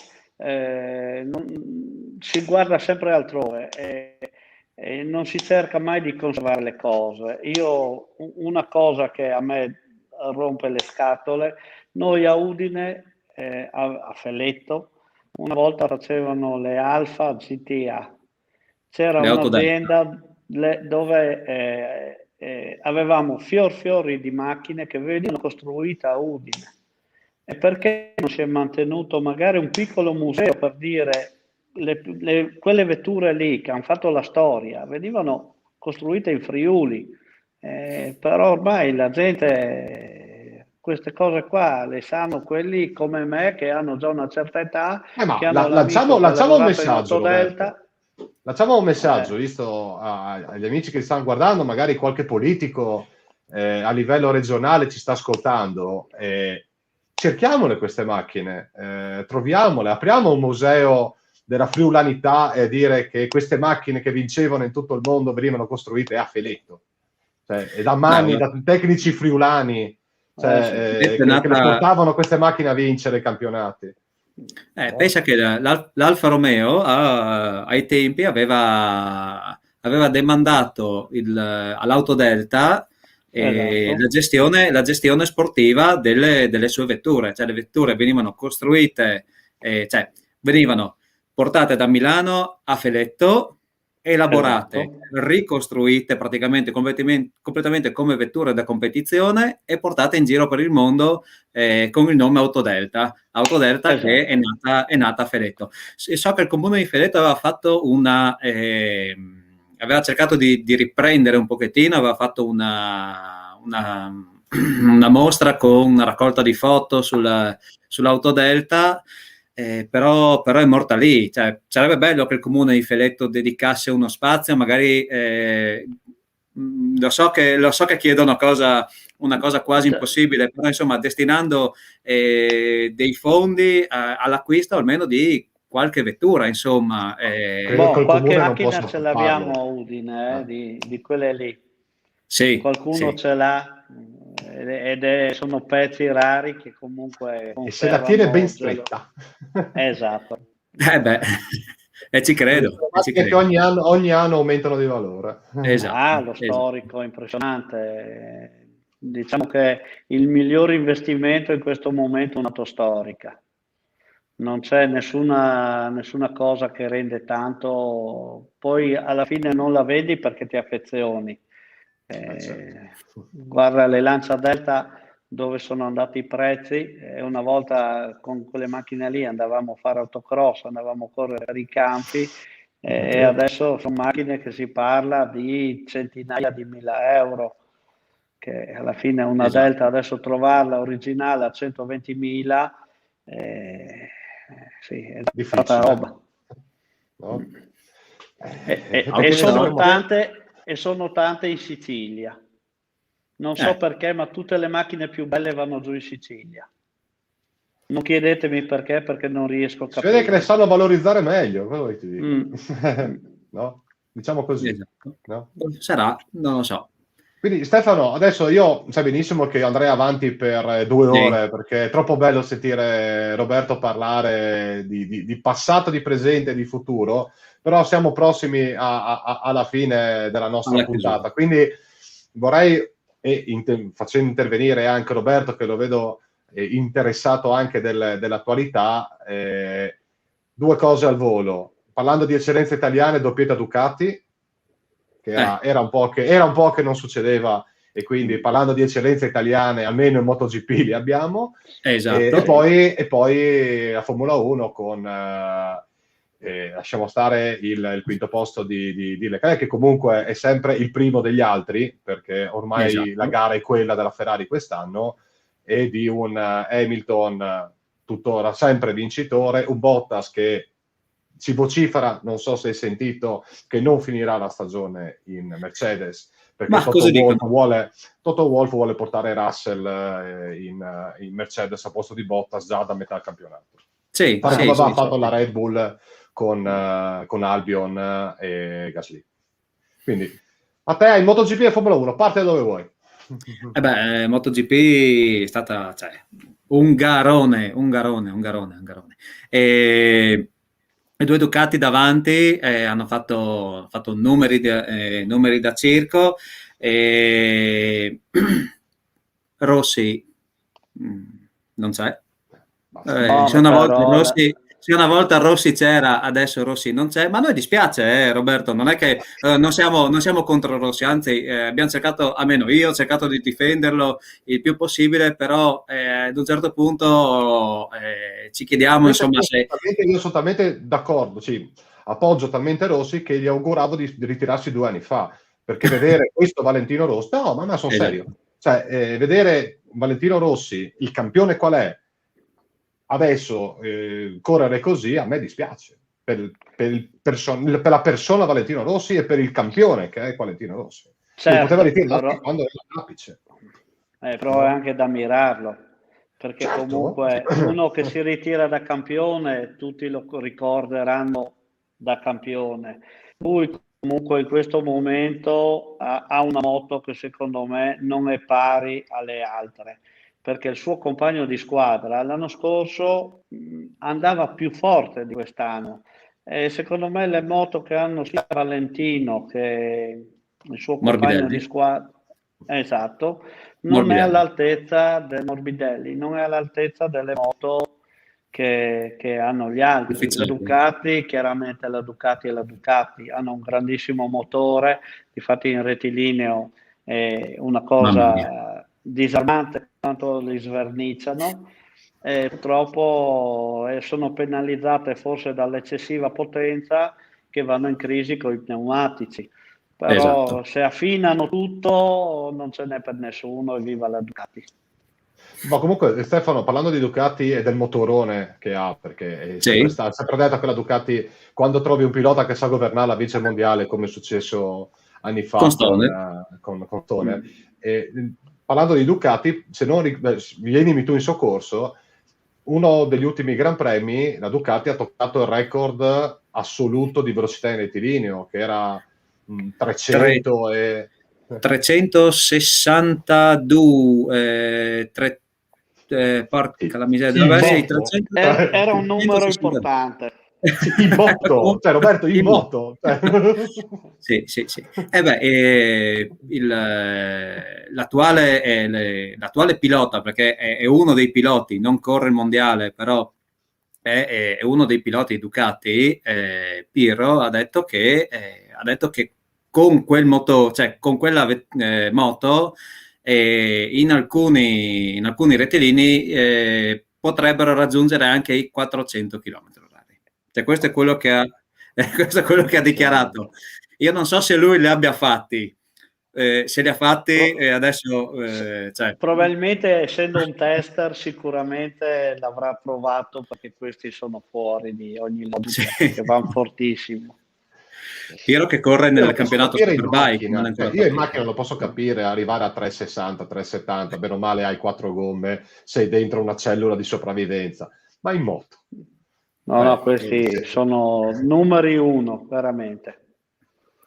si guarda sempre altrove e non si cerca mai di conservare le cose. Una cosa che a me rompe le scatole, noi a Udine, a Feletto, una volta facevano le Alfa GTA. C'era Le auto Delta. un'azienda dove avevamo fiori di macchine che venivano costruite a Udine. E perché non si è mantenuto magari un piccolo museo per dire quelle vetture lì che hanno fatto la storia venivano costruite in Friuli, però ormai la gente queste cose qua le sanno quelli come me che hanno già una certa età, Ma che hanno lanciamo un messaggio, Autodelta. Lanciamo un messaggio, visto agli amici che stanno guardando, magari qualche politico a livello regionale ci sta ascoltando. Cerchiamole queste macchine, troviamole, apriamo un museo della friulanità e dire che queste macchine che vincevano in tutto il mondo venivano costruite a Feletto, cioè, e da mani, da tecnici friulani, che le portavano queste macchine a vincere i campionati. Pensa che l'Alfa Romeo ai tempi aveva demandato all'Autodelta Esatto. la gestione sportiva delle sue vetture, cioè le vetture venivano costruite, cioè venivano portate da Milano a Feletto, elaborate, Esatto. ricostruite praticamente completamente come vetture da competizione e portate in giro per il mondo con il nome Autodelta Esatto. che è nata a Feletto. So che il comune di Feletto aveva fatto aveva cercato di riprendere un pochettino, aveva fatto una mostra con una raccolta di foto sull'Autodelta, però è morta lì. Cioè, sarebbe bello che il comune di Feletto dedicasse uno spazio, magari lo so che chiedono una cosa quasi impossibile, però insomma destinando dei fondi all'acquisto almeno di qualche vettura, insomma. Qualche macchina ce l'abbiamo a Udine, di quelle lì. Sì, qualcuno ce l'ha, sono pezzi rari che comunque e se la tiene ben stretta. Esatto. E ci credo. Che ogni anno aumentano di valore. Esatto. Lo storico è impressionante. Diciamo che il miglior investimento in questo momento è un'auto storica. Non c'è nessuna cosa che rende tanto, poi alla fine non la vedi perché ti affezioni. Guarda le Lancia Delta dove sono andati i prezzi, una volta con quelle macchine lì andavamo a fare autocross, andavamo a correre per i campi, e adesso sono macchine che si parla di centinaia di mila euro, che alla fine una Delta adesso trovarla originale a 120.000 sì, è tanta roba. No? E sono tante in Sicilia. Non so perché, ma tutte le macchine più belle vanno giù in Sicilia. Non chiedetemi perché non riesco a capire. Si vede che le sanno valorizzare meglio, quello che ti dico. No? Diciamo così. Esatto. No? Sarà, non lo so. Quindi Stefano, adesso io sai benissimo che andrei avanti per 2 ore, perché è troppo bello sentire Roberto parlare di passato, di presente e di futuro, però siamo prossimi alla fine della nostra puntata. Quindi vorrei, facendo intervenire anche Roberto, che lo vedo interessato anche dell'attualità, due cose al volo. Parlando di eccellenze italiane, doppietta Ducati, che era un po' che non succedeva, e quindi parlando di eccellenze italiane, almeno in MotoGP li abbiamo. Esatto. E poi la Formula 1 con lasciamo stare il quinto posto di Leclerc, che comunque è sempre il primo degli altri, perché ormai la gara è quella della Ferrari quest'anno, e di un Hamilton tuttora sempre vincitore, un Bottas che si vocifera, non so se hai sentito, che non finirà la stagione in Mercedes, perché Toto Wolff vuole portare Russell in Mercedes a posto di Bottas già da metà campionato. Come aveva fatto la Red Bull con Albion e Gasly. Quindi a te il MotoGP e Formula 1, parte da dove vuoi. MotoGP è stata un garone. E due Ducati davanti hanno fatto numeri da circo. Rossi non c'è. Se una volta Rossi c'era, adesso Rossi non c'è, ma a noi dispiace, Roberto, non è che non siamo contro Rossi, anzi abbiamo cercato, almeno io ho cercato di difenderlo il più possibile, però ad un certo punto ci chiediamo insomma se... Io sono talmente d'accordo, appoggio talmente Rossi che gli auguravo di ritirarsi 2 anni fa, perché vedere questo Valentino Rossi, no, ma sono serio, vedere Valentino Rossi, il campione qual è, adesso correre così a me dispiace per la persona Valentino Rossi e per il campione che è Valentino Rossi. Poteva ritirarsi quando era all'apice. Però è anche da ammirarlo, perché comunque uno che si ritira da campione tutti lo ricorderanno da campione. Lui comunque in questo momento ha una moto che secondo me non è pari alle altre, perché il suo compagno di squadra l'anno scorso andava più forte di quest'anno. E secondo me le moto che hanno sia Valentino che il suo compagno di squadra, esatto, non è all'altezza del Morbidelli, non è all'altezza delle moto che hanno gli altri. Le Ducati, chiaramente la Ducati hanno un grandissimo motore, difatti in rettilineo è una cosa disarmante quanto li sverniciano, e purtroppo sono penalizzate forse dall'eccessiva potenza, che vanno in crisi con i pneumatici, però se affinano tutto non ce n'è per nessuno, e viva la Ducati. Ma comunque Stefano, parlando di Ducati e del motorone che ha, perché è sempre detto che la Ducati, quando trovi un pilota che sa governare la vince il mondiale, come è successo anni fa con Stoner, parlando di Ducati, se non vienimi tu in soccorso, uno degli ultimi Gran Premi, la Ducati ha toccato il record assoluto di velocità in rettilineo, che era 362, porca la miseria, era un numero importante. In moto, Roberto, in moto. Sì. L'attuale pilota, perché è uno dei piloti, non corre il mondiale, però è uno dei piloti Ducati, Pirro ha detto che con quel moto, con quella moto, in alcuni rettilini potrebbero raggiungere anche i 400 km/h. Questo è quello che ha dichiarato. Io non so se lui li abbia fatti, se li ha fatti adesso probabilmente, essendo un tester, sicuramente l'avrà provato, perché questi sono fuori di ogni logica, che vanno fortissimo. Piero che corre nel campionato Superbike, io in macchina lo posso capire, arrivare a 360, 370, bene o male hai 4 gomme, sei dentro una cellula di sopravvivenza, ma in moto no, questi sono numeri 1 veramente.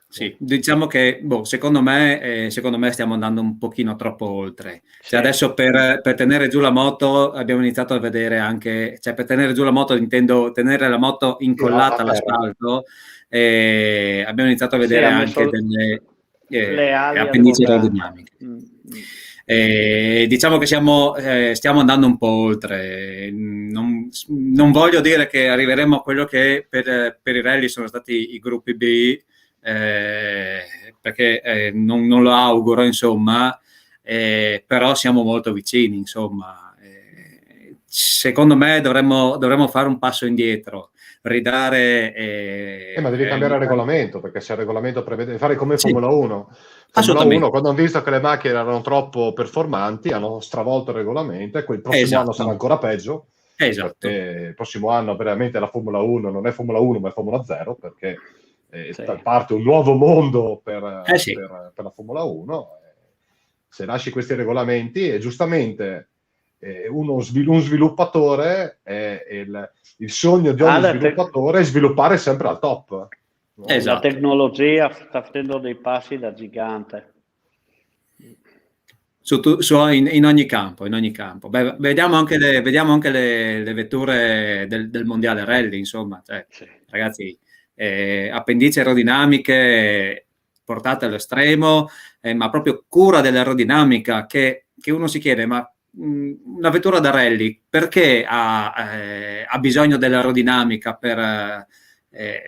Sì, diciamo che secondo me stiamo andando un pochino troppo oltre. Adesso per tenere giù la moto abbiamo iniziato a vedere anche, per tenere giù la moto intendo tenere la moto incollata all'asfalto, abbiamo iniziato a vedere anche delle appendici aerodinamiche. Diciamo che stiamo andando un po' oltre. Non voglio dire che arriveremo a quello che per i rally sono stati i gruppi B, perché non lo auguro, insomma, però siamo molto vicini, insomma. Secondo me dovremmo fare un passo indietro, ridare... Ma devi cambiare il regolamento, perché se il regolamento prevede fare come Sì, Formula 1. Formula 1, quando hanno visto che le macchine erano troppo performanti, hanno stravolto il regolamento e il prossimo anno sarà ancora peggio. Esatto. Perché il prossimo anno veramente la Formula 1 non è Formula 1 ma è Formula 0, perché parte un nuovo mondo per la Formula 1. Se lasci questi regolamenti, e giustamente un sviluppatore, il sogno di ogni sviluppatore è sviluppare sempre al top. No? La tecnologia sta facendo dei passi da gigante. In ogni campo. Beh, vediamo anche le vetture del mondiale rally, insomma, ragazzi, appendici aerodinamiche portate all'estremo, ma proprio cura dell'aerodinamica che uno si chiede, ma una vettura da rally perché ha bisogno dell'aerodinamica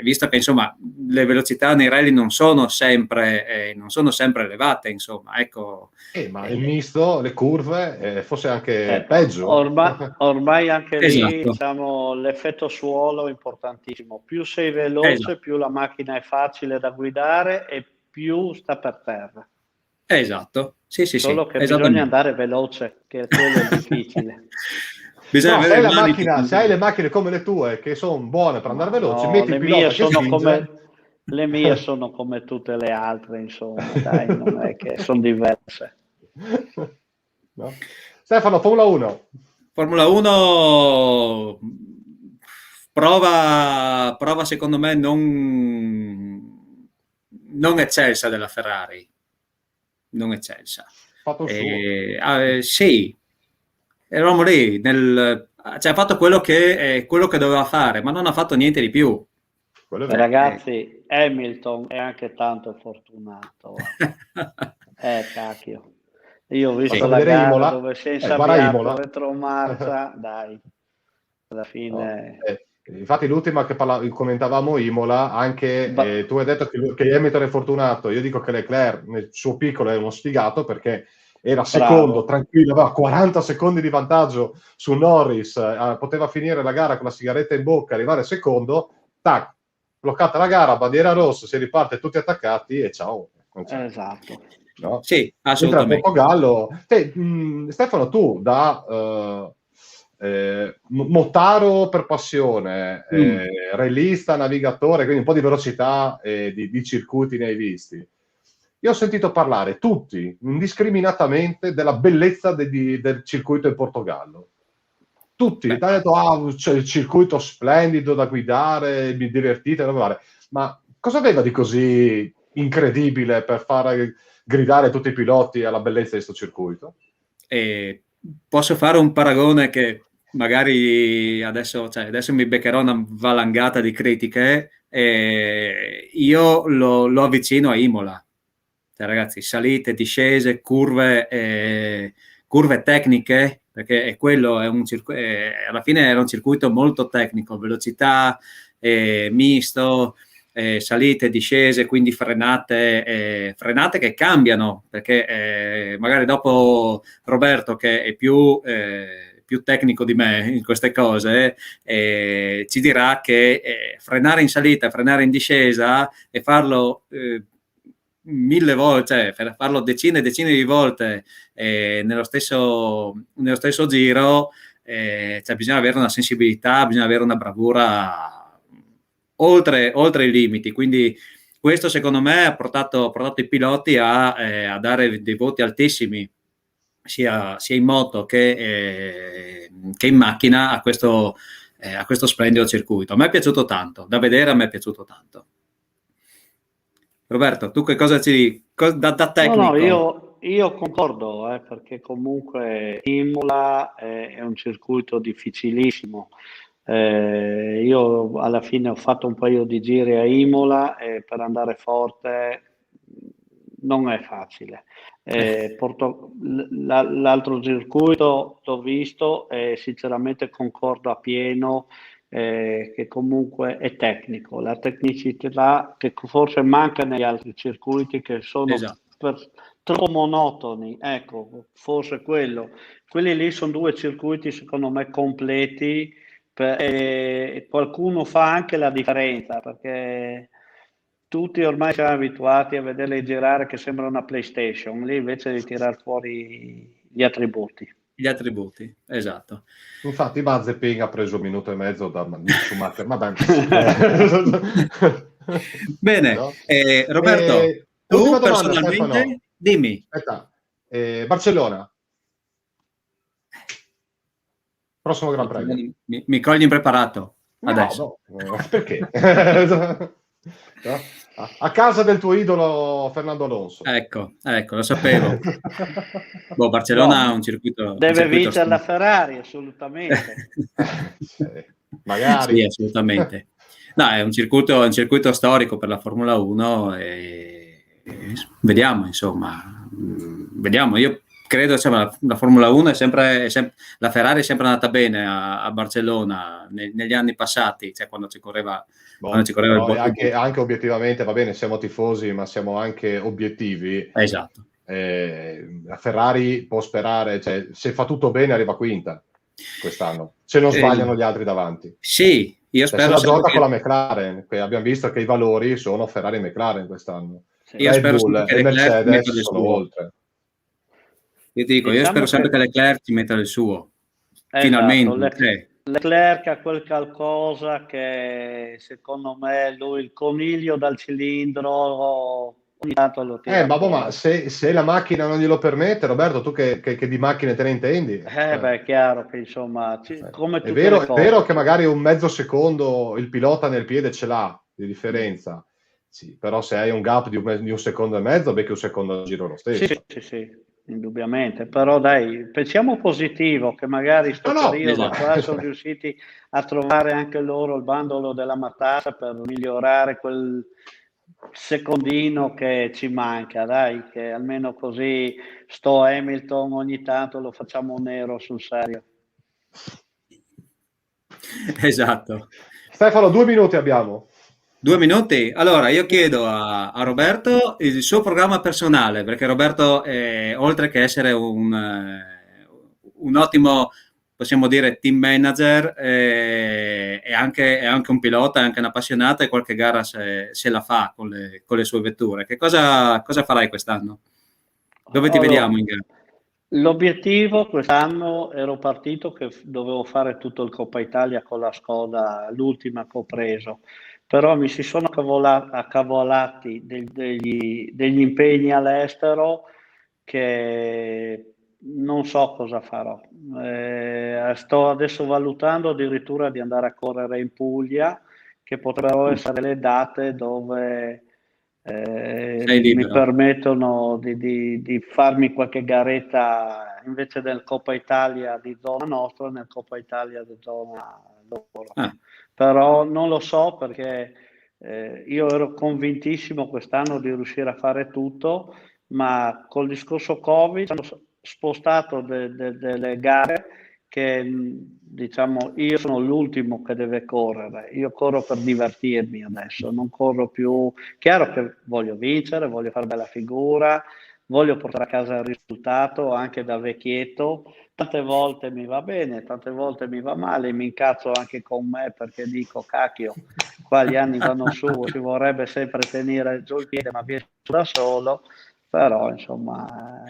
visto che insomma le velocità nei rally non sono sempre elevate, insomma, ecco. Ma il misto, le curve, forse anche peggio. Ormai anche lì, diciamo, l'effetto suolo è importantissimo. Più sei veloce, più la macchina è facile da guidare e più sta per terra. Esatto, sì. Solo che bisogna andare veloce, che quello è difficile. No, se hai le macchine come le tue che sono buone per andare veloci, metti il pilota che spinge. Le mie sono come tutte le altre, insomma, dai, non è che sono diverse. No. Stefano, Formula 1. Formula 1 prova secondo me non eccelsa della Ferrari. Non eccelsa. Fatto il suo. Sì, eravamo lì, ha fatto quello che doveva fare, ma non ha fatto niente di più. Ragazzi, Hamilton è anche tanto fortunato. Cacchio. Io ho visto la gara Imola, dove si è insabbiato retromarcia, dai, alla fine... Infatti l'ultima che commentavamo Imola, anche tu hai detto che Hamilton è fortunato, io dico che Leclerc nel suo piccolo è uno sfigato perché era secondo, tranquillo, aveva 40 secondi di vantaggio su Norris, poteva finire la gara con la sigaretta in bocca, arrivare secondo, tac, bloccata la gara, bandiera rossa, si riparte tutti attaccati e ciao. Esatto. No? Sì, assolutamente. Portogallo. Stefano, tu da motaro per passione, rallista, navigatore, quindi un po' di velocità e di circuiti ne hai visti. Io ho sentito parlare tutti, indiscriminatamente, della bellezza del circuito in Portogallo. Tutti, hanno detto, c'è il circuito splendido da guidare, mi divertite, ma cosa aveva di così incredibile per far gridare tutti i piloti alla bellezza di questo circuito? Posso fare un paragone che magari adesso mi beccherò una valangata di critiche, io lo avvicino a Imola. Ragazzi, salite, discese, curve tecniche, perché è quello, alla fine era un circuito molto tecnico, velocità, misto, salite, discese, quindi frenate che cambiano, perché magari dopo Roberto, che è più tecnico di me in queste cose, ci dirà che frenare in salita, frenare in discesa e farlo 1000 volte, farlo decine e decine di volte nello stesso giro, bisogna avere una sensibilità, bisogna avere una bravura oltre i limiti, quindi questo secondo me ha portato i piloti a dare dei voti altissimi sia in moto che in macchina a questo splendido circuito. A me è piaciuto tanto, da vedere a me è piaciuto tanto. Roberto, tu che cosa da tecnico? No, io concordo, perché comunque Imola è un circuito difficilissimo. Io alla fine ho fatto un paio di giri a Imola e per andare forte non è facile. L'altro circuito l'ho visto e sinceramente concordo appieno che comunque è tecnico, la tecnicità che forse manca negli altri circuiti che sono troppo monotoni, ecco, forse quello. Quelli lì sono due circuiti secondo me completi e qualcuno fa anche la differenza perché tutti ormai siamo abituati a vederle girare che sembra una PlayStation, lì invece di tirar fuori gli attributi. Gli attributi, esatto. Infatti Mazepin ha preso 1 minuto e mezzo da Schumacher, ma bene, no? Roberto, tu ultima domanda, personalmente, Stefano. dimmi. Aspetta, Barcellona. Prossimo Gran Premio. Mi cogli impreparato adesso. No, perché? No? A casa del tuo idolo Fernando Alonso. Ecco, lo sapevo. Barcellona è un circuito. Deve vincere la Ferrari, assolutamente. Magari. Sì, assolutamente. No, è un circuito storico per la Formula 1 e vediamo, insomma. Vediamo, io credo la Formula 1 è sempre la Ferrari è sempre andata bene a Barcellona negli anni passati, cioè quando ci correva anche obiettivamente, va bene, siamo tifosi, ma siamo anche obiettivi. Esatto. La Ferrari può sperare, cioè, se fa tutto bene arriva quinta quest'anno, se non sbagliano gli altri davanti. Sì, io spero. Se la gioca con la McLaren, che abbiamo visto che i valori sono Ferrari e McLaren quest'anno. Io spero Bull che e Mercedes sono oltre. Io ti dico, io spero sempre che Leclerc ci metta il suo. Finalmente. Leclerc ha quel qualcosa che secondo me lui il coniglio dal cilindro ogni tanto lo tira. Ma se la macchina non glielo permette, Roberto, tu che di macchine te ne intendi? È chiaro che insomma come è vero che magari un mezzo secondo il pilota nel piede ce l'ha di differenza. Sì, però se hai un gap di 1 secondo e mezzo, becchi un secondo al giro lo stesso. Sì, indubbiamente, però dai, pensiamo positivo che magari in questo periodo qua sono riusciti a trovare anche loro il bandolo della matassa per migliorare quel secondino che ci manca, dai, che almeno così sto Hamilton ogni tanto lo facciamo nero sul serio. Esatto. Stefano, 2 minuti abbiamo. 2 minuti? Allora, io chiedo a Roberto il suo programma personale, perché Roberto, oltre che essere un ottimo, possiamo dire, team manager, è anche un pilota, è anche un appassionato e qualche gara se la fa con le sue vetture. Che cosa farai quest'anno? Dove ti vediamo in gara? L'obiettivo quest'anno ero partito che dovevo fare tutto il Coppa Italia con la Skoda, l'ultima che ho preso. Però mi si sono accavolati degli impegni all'estero che non so cosa farò. Sto adesso valutando addirittura di andare a correre in Puglia, che potrebbero essere le date dove mi permettono di farmi qualche garetta invece del Coppa Italia di zona nostra, nel Coppa Italia di zona loro. Però non lo so perché io ero convintissimo quest'anno di riuscire a fare tutto, ma col discorso Covid hanno spostato delle gare che diciamo io sono l'ultimo che deve correre, io corro per divertirmi adesso, non corro più, chiaro che voglio vincere, voglio fare bella figura, voglio portare a casa il risultato anche da vecchietto. Tante volte mi va bene, tante volte mi va male, mi incazzo anche con me perché dico cacchio, qua gli anni vanno su, si vorrebbe sempre tenere giù il piede ma viene da solo, però insomma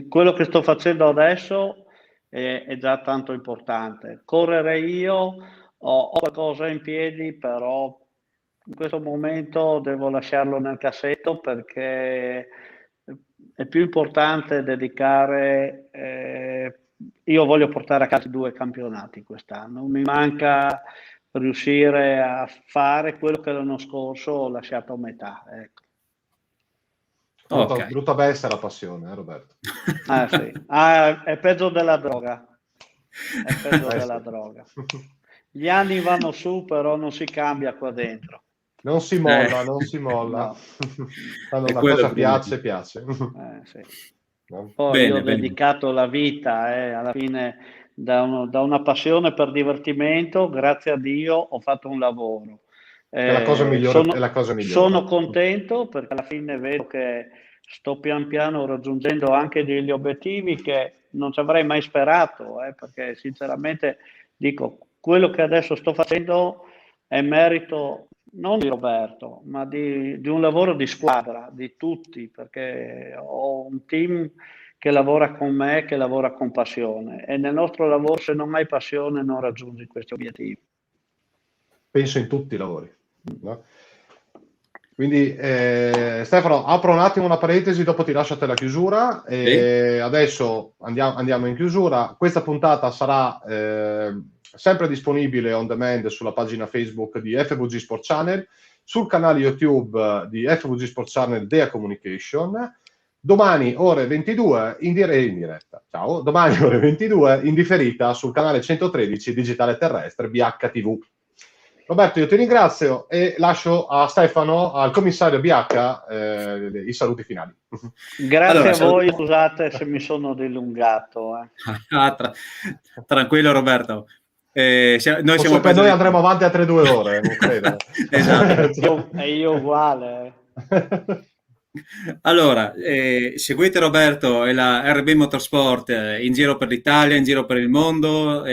quello che sto facendo adesso è già tanto importante. Correre io ho qualcosa in piedi, però in questo momento devo lasciarlo nel cassetto perché è più importante dedicare. Io voglio portare a casa 2 campionati quest'anno. Mi manca riuscire a fare quello che l'anno scorso ho lasciato a metà. Ecco. Brutta bestia la passione, Roberto. Sì. È peggio della droga. È peggio della droga. Gli anni vanno su, però non si cambia qua dentro. Non si molla, non si molla. No. Quando È una quello cosa il piace, piace. Sì. No? Poi Bene, io ho bene. dedicato la vita, alla fine, da una passione per divertimento, grazie a Dio ho fatto un lavoro. È la cosa migliore, è la cosa Sono migliore. contento perché alla fine vedo che sto pian piano raggiungendo anche degli obiettivi che non ci avrei mai sperato, perché sinceramente dico, quello che adesso sto facendo è merito non di Roberto, ma di un lavoro di squadra, di tutti, perché ho un team che lavora con me, che lavora con passione, e nel nostro lavoro se non hai passione non raggiungi questi obiettivi. Penso in tutti i lavori. No? Quindi Stefano, apro un attimo una parentesi, dopo ti lascio a te la chiusura. Sì? Adesso andiamo in chiusura. Questa puntata sarà sempre disponibile on demand sulla pagina Facebook di FVG Sport Channel, sul canale YouTube di FVG Sport Channel Dea Communication. Domani ore 22 in diretta. Ciao. Domani ore 22 in differita sul canale 113 Digitale Terrestre BHTV. Roberto, io ti ringrazio e lascio a Stefano, al commissario BH, i saluti finali. Grazie Allora, a voi, scusate se mi sono dilungato. Tranquillo Roberto. Noi siamo Forse per peggio noi di andremo te. avanti a 3-2 ore, non credo. Esatto. E io uguale. Allora, seguite Roberto e la RB Motorsport in giro per l'Italia, in giro per il mondo,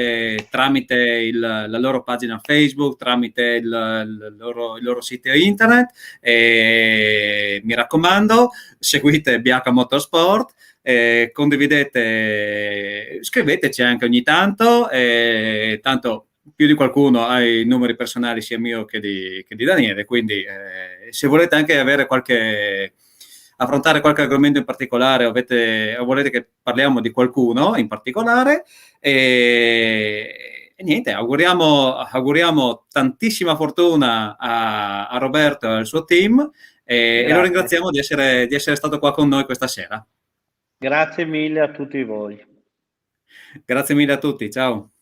tramite la loro pagina Facebook, tramite il loro sito internet. Mi raccomando, seguite BH Motorsport, condividete, scriveteci anche ogni tanto, tanto più di qualcuno ha i numeri personali sia mio che di Daniele, quindi se volete anche avere affrontare qualche argomento in particolare o volete che parliamo di qualcuno in particolare, e niente, auguriamo tantissima fortuna a Roberto e al suo team, e lo ringraziamo di essere stato qua con noi questa sera. Grazie mille a tutti voi. Grazie mille a tutti, ciao.